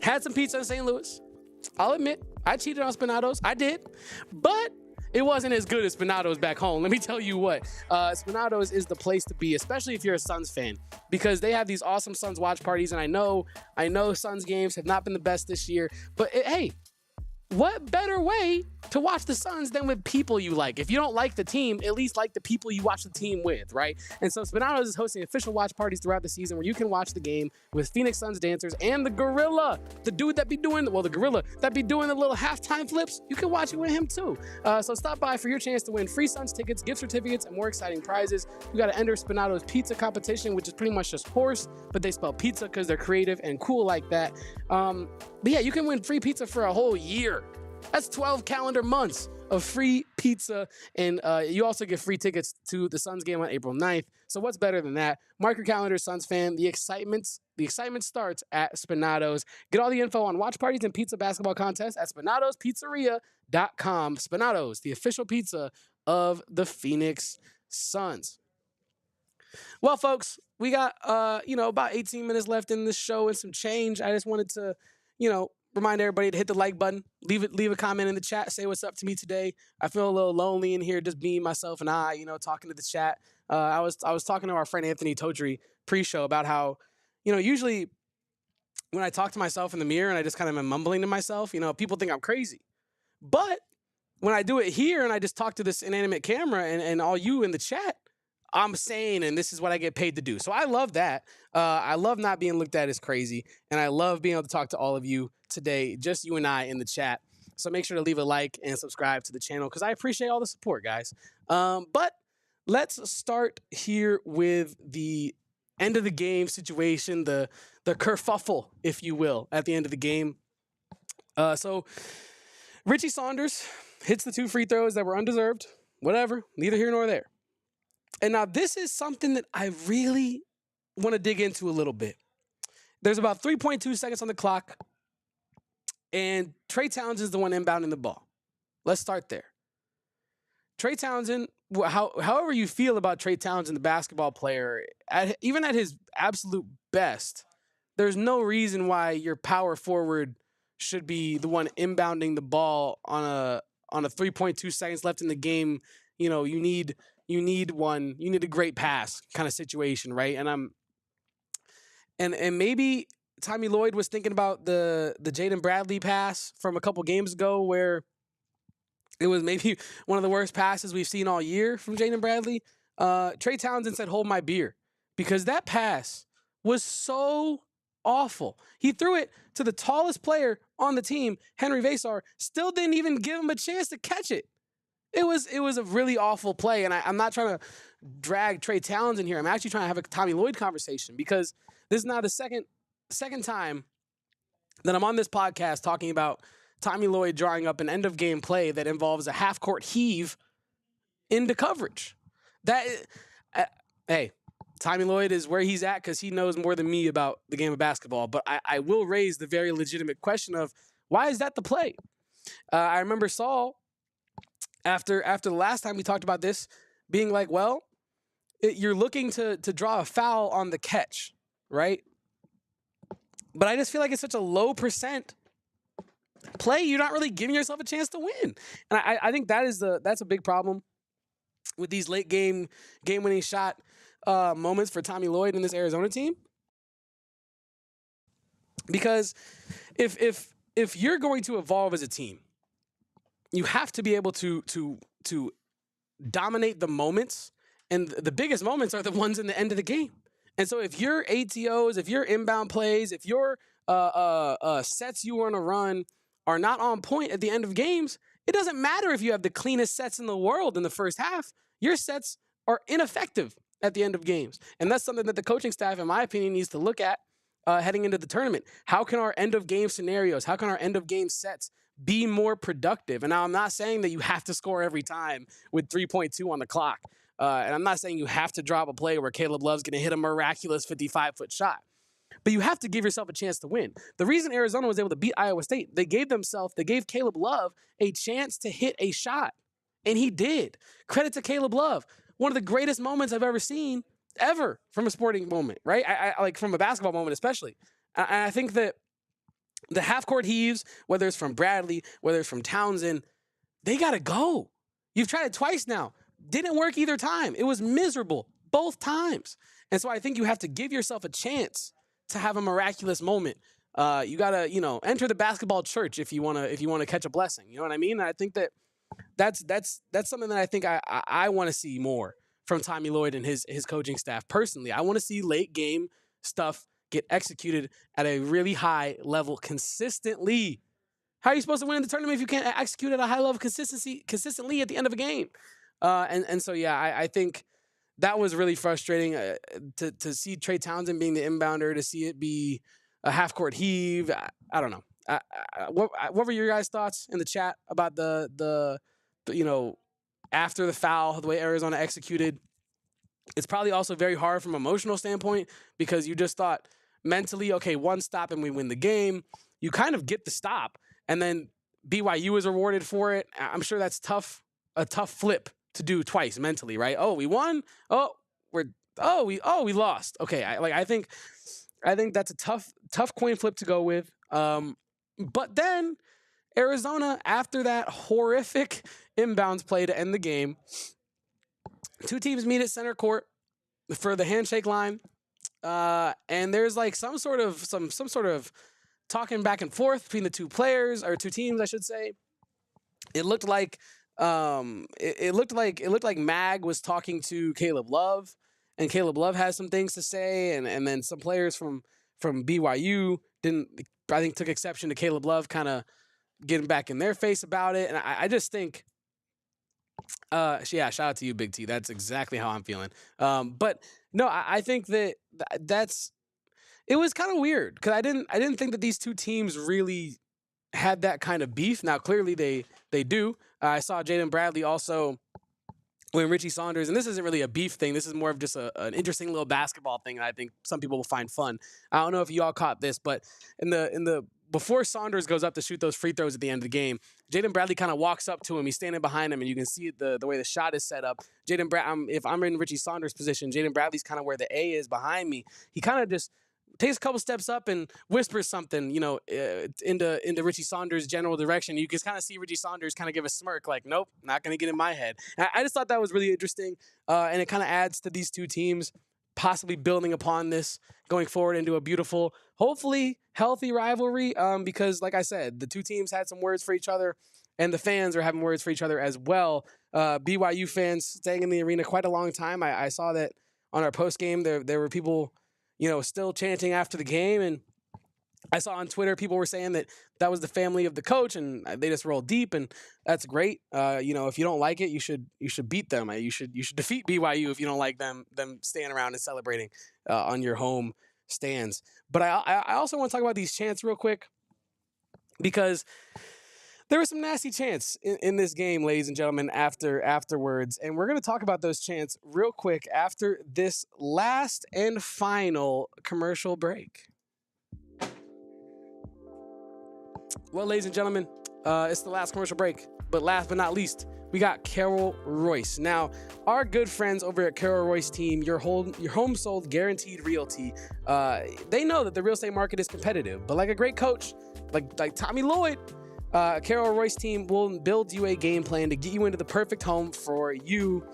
had some pizza in St. Louis. I'll admit, I cheated on Spinato's. I did. But it wasn't as good as Spinato's back home. Let me tell you what. Spinato's is the place to be, especially if you're a Suns fan, because they have these awesome Suns watch parties. And I know Suns games have not been the best this year. But hey, what better way to watch the Suns than with people you like? If you don't like the team, at least like the people you watch the team with, right? And so Spinato's is hosting official watch parties throughout the season where you can watch the game with Phoenix Suns dancers and the gorilla, the gorilla that be doing the little halftime flips. You can watch it with him too. So stop by for your chance to win free Suns tickets, gift certificates, and more exciting prizes. You got to enter Spinato's pizza competition, which is pretty much just horse, but they spell pizza because they're creative and cool like that. But yeah, you can win free pizza for a whole year. That's 12 calendar months of free pizza, and you also get free tickets to the Suns game on April 9th. So what's better than that? Mark your calendar, Suns fan. The excitement starts at Spinato's. Get all the info on watch parties and pizza basketball contests at spinatospizzeria.com. Spinato's, the official pizza of the Phoenix Suns. Well, folks, we got about 18 minutes left in this show and some change. I just wanted to, remind everybody to hit the like button, leave a comment in the chat, say what's up to me today. I feel a little lonely in here, just being myself and I, talking to the chat. I was talking to our friend Anthony Totri pre-show about how, usually when I talk to myself in the mirror and I just kind of am mumbling to myself, people think I'm crazy. But when I do it here and I just talk to this inanimate camera and all you in the chat, I'm sane, and this is what I get paid to do. So I love that. I love not being looked at as crazy, and I love being able to talk to all of you today, just you and I in the chat. So make sure to leave a like and subscribe to the channel because I appreciate all the support, guys. But let's start here with the end of the game situation, the kerfuffle, if you will, at the end of the game. So Richie Saunders hits the 2 free throws that were undeserved. Whatever, neither here nor there. And now this is something that I really want to dig into a little bit. There's about 3.2 seconds on the clock, and Trey Townsend is the one inbounding the ball. Let's start there. Trey Townsend, however you feel about Trey Townsend, the basketball player, even at his absolute best, there's no reason why your power forward should be the one inbounding the ball on a 3.2 seconds left in the game. You need a great pass kind of situation, right? And maybe Tommy Lloyd was thinking about the Jaden Bradley pass from a couple games ago where it was maybe one of the worst passes we've seen all year from Jaden Bradley. Trey Townsend said, "Hold my beer," because that pass was so awful. He threw it to the tallest player on the team, Henry Vasar, still didn't even give him a chance to catch it. It was a really awful play, and I'm not trying to drag Trey Townsend here. I'm actually trying to have a Tommy Lloyd conversation because this is now the second time that I'm on this podcast talking about Tommy Lloyd drawing up an end-of-game play that involves a half-court heave into coverage. Hey, Tommy Lloyd is where he's at because he knows more than me about the game of basketball. But I will raise the very legitimate question of why is that the play? I remember Saul, after the last time we talked about this, being like, well, you're looking to draw a foul on the catch, right? But I just feel like it's such a low percent play. You're not really giving yourself a chance to win. And I think that's a big problem with these late game-winning shot moments for Tommy Lloyd and this Arizona team. Because if you're going to evolve as a team, you have to be able to dominate the moments, and the biggest moments are the ones in the end of the game. And so if your ATOs, if your inbound plays, if your sets you want to run are not on point at the end of games, it doesn't matter if you have the cleanest sets in the world in the first half. Your sets are ineffective at the end of games. And that's something that the coaching staff, in my opinion, needs to look at heading into the tournament. How can our end-of-game scenarios, how can our end-of-game sets be more productive? And now I'm not saying that you have to score every time with 3.2 on the clock. And I'm not saying you have to drop a play where Caleb Love's going to hit a miraculous 55-foot shot. But you have to give yourself a chance to win. The reason Arizona was able to beat Iowa State, they gave Caleb Love a chance to hit a shot. And he did. Credit to Caleb Love. One of the greatest moments I've ever seen, ever, from a sporting moment, right? I like from a basketball moment especially. And I think that the half-court heaves, whether it's from Bradley, whether it's from Townsend, they got to go. You've tried it twice now. Didn't work either time. It was miserable both times. And so I think you have to give yourself a chance to have a miraculous moment. You gotta, enter the basketball church if you wanna catch a blessing. You know what I mean? And I think that's something that I think I want to see more from Tommy Lloyd and his coaching staff. Personally, I want to see late game stuff get executed at a really high level consistently. How are you supposed to win in the tournament if you can't execute at a high level consistently at the end of a game? And so I think that was really frustrating to see Trey Townsend being the inbounder, to see it be a half-court heave. I don't know. What were your guys' thoughts in the chat about the after the foul, the way Arizona executed? It's probably also very hard from an emotional standpoint because you just thought mentally, okay, one stop and we win the game. You kind of get the stop, and then BYU is rewarded for it. I'm sure that's a tough flip to do twice mentally, right? Oh, we won. We lost. Okay, I think that's a tough coin flip to go with. But then Arizona, after that horrific inbounds play to end the game, two teams meet at center court for the handshake line, and there's like some sort of talking back and forth between the two teams, I should say. It looked like Mag was talking to Caleb Love, and Caleb Love has some things to say, and then some players from BYU took exception to Caleb Love kind of getting back in their face about it. And I just think, shout out to you, Big T. That's exactly how I'm feeling. But no, I think it was kind of weird because I didn't think that these two teams really had that kind of beef. Now, clearly they do. I saw Jaden Bradley also when Richie Saunders, and this isn't really a beef thing. This is more of just an interesting little basketball thing that I think some people will find fun. I don't know if you all caught this, but in the before Saunders goes up to shoot those free throws at the end of the game, Jaden Bradley kind of walks up to him. He's standing behind him, and you can see the way the shot is set up. If I'm in Richie Saunders' position, Jaden Bradley's kind of where the A is behind me. He kind of just takes a couple steps up and whispers something, into Richie Saunders' general direction. You can kind of see Richie Saunders kind of give a smirk, like, nope, not going to get in my head. And I just thought that was really interesting, and it kind of adds to these two teams possibly building upon this going forward into a beautiful, hopefully healthy rivalry, because, like I said, the two teams had some words for each other, and the fans are having words for each other as well. BYU fans staying in the arena quite a long time. I saw that on our postgame, there were people still chanting after the game, and I saw on Twitter people were saying that was the family of the coach, and they just rolled deep, and that's great. If you don't like it, you should beat them. You should defeat BYU if you don't like them staying around and celebrating on your home stands. But I also want to talk about these chants real quick, because there was some nasty chants in this game, ladies and gentlemen, afterwards. And we're going to talk about those chants real quick after this last and final commercial break. Well, ladies and gentlemen, it's the last commercial break. But last but not least, we got Carol Royce. Now, our good friends over at Carol Royce Team, your home sold guaranteed realty, they know that the real estate market is competitive. But like a great coach, like Tommy Lloyd, Carol Royce Team will build you a game plan to get you into the perfect home for you.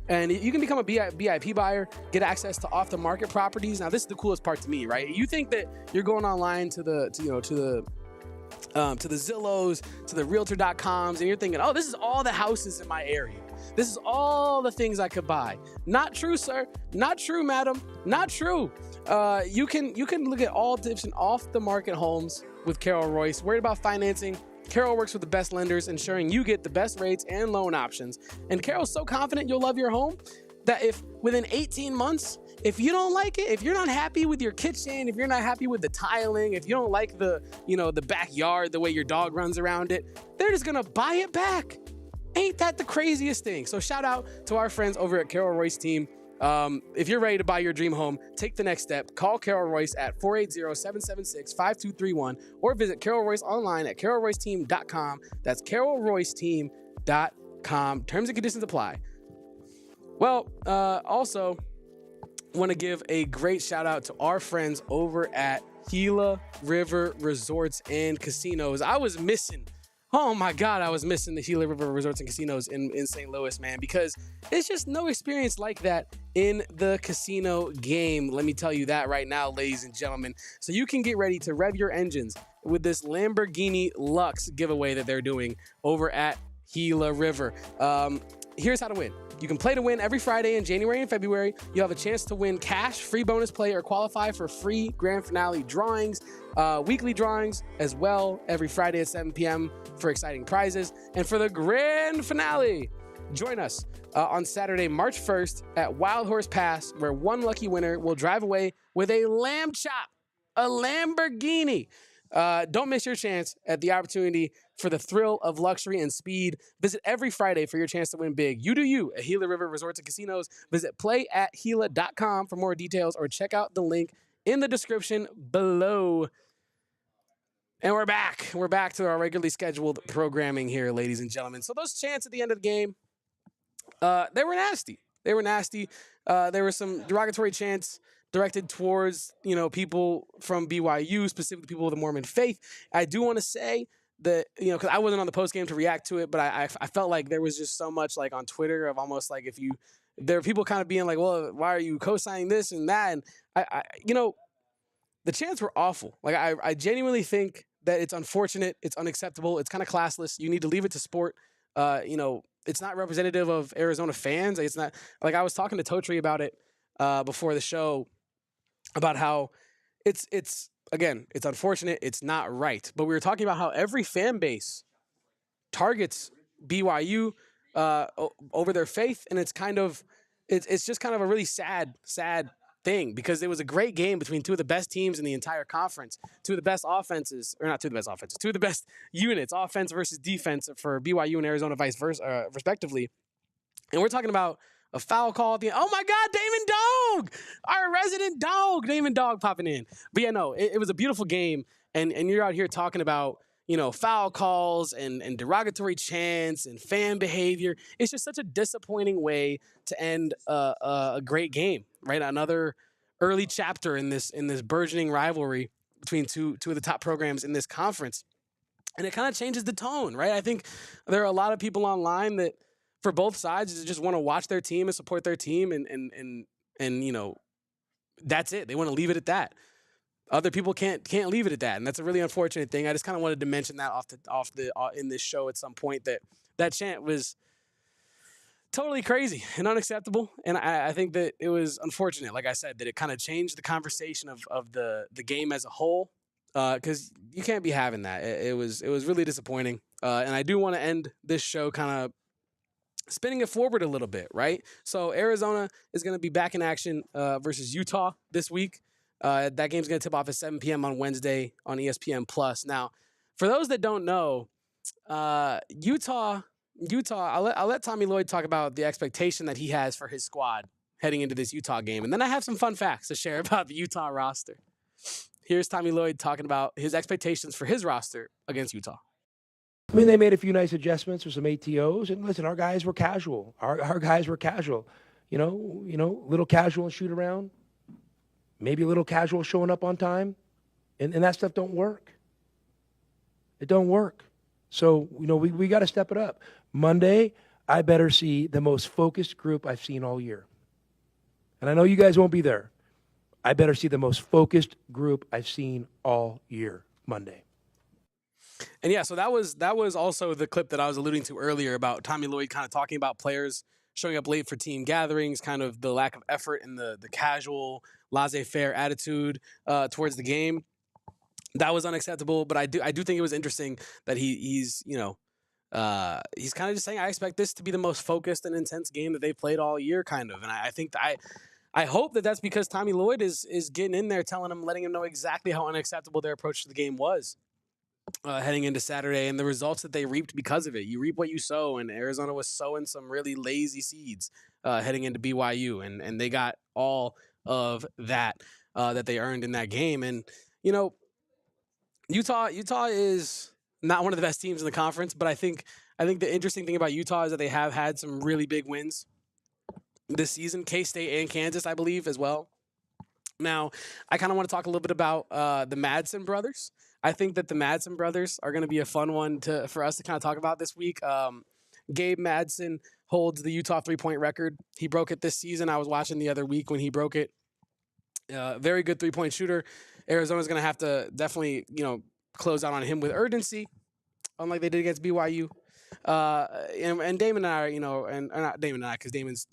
And you can become a BIP buyer, get access to off-the-market properties. Now, this is the coolest part to me, right? You think that you're going online to the Zillows, to the Realtor.coms, and you're thinking, oh, this is all the houses in my area. This is all the things I could buy. Not true, sir. Not true, madam. Not true. You can look at all different off-the-market homes with Carol Royce. Worried about financing? Carol works with the best lenders, ensuring you get the best rates and loan options. And Carol's so confident you'll love your home that if within 18 months, if you don't like it, if you're not happy with your kitchen, if you're not happy with the tiling, if you don't like the backyard, the way your dog runs around it, they're just gonna buy it back. Ain't that the craziest thing? So shout out to our friends over at Carol Royce Team. If you're ready to buy your dream home, take the next step. Call Carol Royce at 480-776-5231 or visit Carol Royce online at carolroyceteam.com. That's carolroyceteam.com. Terms and conditions apply. Well, also want to give a great shout out to our friends over at Gila River Resorts and Casinos. I was missing the Gila River Resorts and Casinos in St. Louis, man, because it's just no experience like that in the casino game. Let me tell you that right now, ladies and gentlemen. So you can get ready to rev your engines with this Lamborghini Lux giveaway that they're doing over at Gila River. Here's how to win. You can play to win every Friday in January and February. You have a chance to win cash, free bonus play, or qualify for free grand finale drawings, weekly drawings as well every Friday at 7 p.m. for exciting prizes. And for the grand finale, join us on Saturday, March 1st at Wild Horse Pass, where one lucky winner will drive away with a lamb chop, a Lamborghini. Don't miss your chance at the opportunity for the thrill of luxury and speed. Visit every Friday for your chance to win big. You do you at Gila River Resorts and Casinos. Visit play@gila.com for more details or check out the link in the description below. And we're back. We're back to our regularly scheduled programming here, ladies and gentlemen. So those chants at the end of the game, they were nasty. There were some derogatory chants directed towards, people from BYU, specifically people of the Mormon faith. I do want to say that, because I wasn't on the postgame to react to it, but I felt like there was just so much like on Twitter of almost like there are people kind of being like, well, why are you co-signing this and that? And the chants were awful. Like I genuinely think that it's unfortunate. It's unacceptable. It's kind of classless. You need to leave it to sport. It's not representative of Arizona fans. It's not like I was talking to Totri about it before the show about how it's unfortunate. It's not right. But we were talking about how every fan base targets BYU over their faith. And it's just kind of a really sad thing, because it was a great game between two of the best teams in the entire conference, two of the best units, offense versus defense for BYU and Arizona, vice versa, respectively. And we're talking about a foul call at the end. Oh my God, Damon Dog, our resident dog, Damon Dog popping in. But yeah, no, it was a beautiful game. And you're out here talking about, foul calls and derogatory chants and fan behavior. It's just such a disappointing way to end a great game, right? Another early chapter in this burgeoning rivalry between two of the top programs in this conference. And it kind of changes the tone, right? I think there are a lot of people online that, for both sides, just want to watch their team and support their team, and that's it. They want to leave it at that. Other people can't leave it at that, and that's a really unfortunate thing. I just kind of wanted to mention that in this show at some point, that chant was totally crazy and unacceptable, and I think that it was unfortunate, like I said, that it kind of changed the conversation of the game as a whole. because you can't be having that. It was really disappointing. And I do want to end this show kind of spinning it forward a little bit, right? So Arizona is going to be back in action versus Utah this week. That game's going to tip off at 7 p.m. on Wednesday on ESPN Plus. Now, for those that don't know, Utah. I'll let Tommy Lloyd talk about the expectation that he has for his squad heading into this Utah game, and then I have some fun facts to share about the Utah roster. Here's Tommy Lloyd talking about his expectations for his roster against Utah. I mean, they made a few nice adjustments with some ATOs, and listen, our guys were casual. Our guys were casual. Little casual and shoot around. Maybe a little casual showing up on time, and that stuff don't work. It don't work. So, we got to step it up. Monday, I better see the most focused group I've seen all year. And I know you guys won't be there. I better see the most focused group I've seen all year Monday. And yeah, so that was also the clip that I was alluding to earlier about Tommy Lloyd kind of talking about players showing up late for team gatherings, kind of the lack of effort and the casual, laissez-faire attitude towards the game. That was unacceptable, but I do think it was interesting that he's kind of just saying, I expect this to be the most focused and intense game that they've played all year, kind of. And I think I hope that that's because Tommy Lloyd is getting in there, letting him know exactly how unacceptable their approach to the game was heading into Saturday and the results that they reaped because of it. You reap what you sow, and Arizona was sowing some really lazy seeds heading into BYU, and they got all of that that they earned in that game. And, Utah is not one of the best teams in the conference, but I think the interesting thing about Utah is that they have had some really big wins this season. K-State and Kansas, I believe, as well. Now, I kind of want to talk a little bit about the Madsen brothers. I think that the Madsen brothers are going to be a fun one for us to kind of talk about this week. Gabe Madsen holds the Utah three-point record. He broke it this season. I was watching the other week when he broke it. Very good three-point shooter. Arizona's going to have to definitely, close out on him with urgency, unlike they did against BYU. And Damon and I, not Damon and I, because Damon's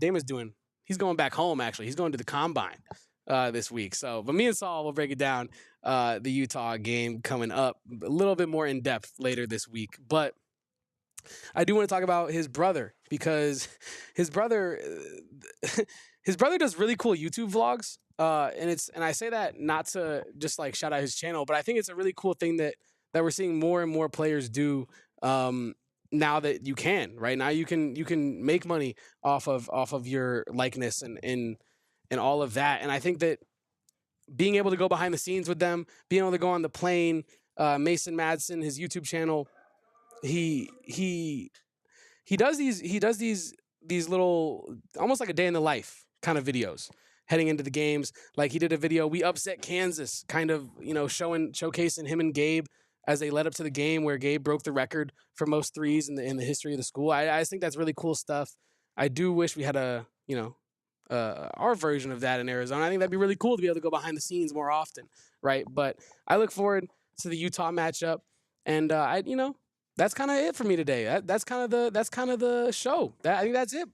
he's going back home, actually. He's going to the Combine this week. So, but me and Saul will break it down, the Utah game coming up a little bit more in depth later this week. But I do want to talk about his brother, because his brother does really cool YouTube vlogs. And I say that not to just like shout out his channel, but I think it's a really cool thing that we're seeing more and more players do now that you can. Right now you can make money off of your likeness and all of that. And I think that being able to go behind the scenes with them, being able to go on the plane, Mason Madsen, his YouTube channel, he does these little, almost like a day in the life kind of videos heading into the games. Like he did a video, we upset Kansas, kind of, showcasing him and Gabe as they led up to the game, where Gabe broke the record for most threes in the history of the school. I think that's really cool stuff. I do wish we had our version of that in Arizona. I think that'd be really cool to be able to go behind the scenes more often, right? But I look forward to the Utah matchup, and that's kind of it for me today. That's kind of the show. I think that's it.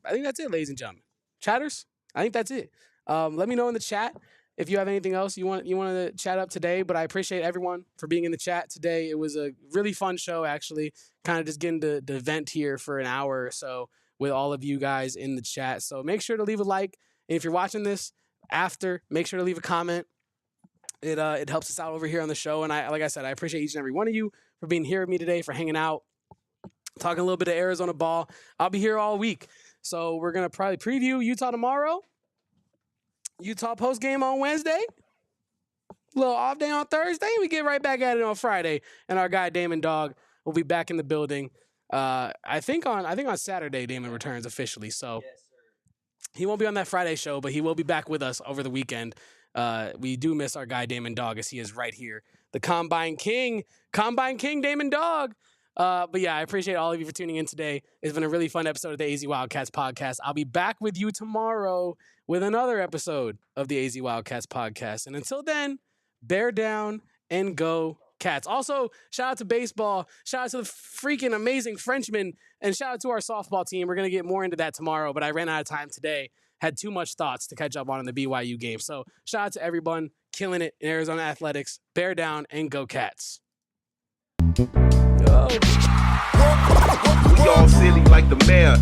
Ladies and gentlemen, chatters. I think that's it. Let me know in the chat if you have anything else you want to chat up today. But I appreciate everyone for being in the chat today. It was a really fun show, actually. Kind of just getting to vent here for an hour or so with all of you guys in the chat. So make sure to leave a like, and if you're watching this after, make sure to leave a comment. It helps us out over here on the show, and like I said, I appreciate each and every one of you for being here with me today, for hanging out, talking a little bit of Arizona ball. I'll be here all week, so we're gonna probably preview Utah tomorrow. Utah postgame on Wednesday. A little off day on Thursday. We get right back at it on Friday. And our guy Damon Dog will be back in the building. I think on Saturday Damon returns officially. So yes, he won't be on that Friday show, but he will be back with us over the weekend. We do miss our guy Damon Dog, as he is right here. The Combine King Damon Dog. But yeah, I appreciate all of you for tuning in today. It's been a really fun episode of the AZ Wildcats podcast. I'll be back with you tomorrow with another episode of the AZ Wildcats podcast. And until then, bear down and go Cats. Also, shout out to baseball. Shout out to the freaking amazing Frenchmen. And shout out to our softball team. We're going to get more into that tomorrow, but I ran out of time today. Had too much thoughts to catch up on in the BYU game. So shout out to everyone. killing it in Arizona athletics. Bear down and go Cats. We all silly like the mayor.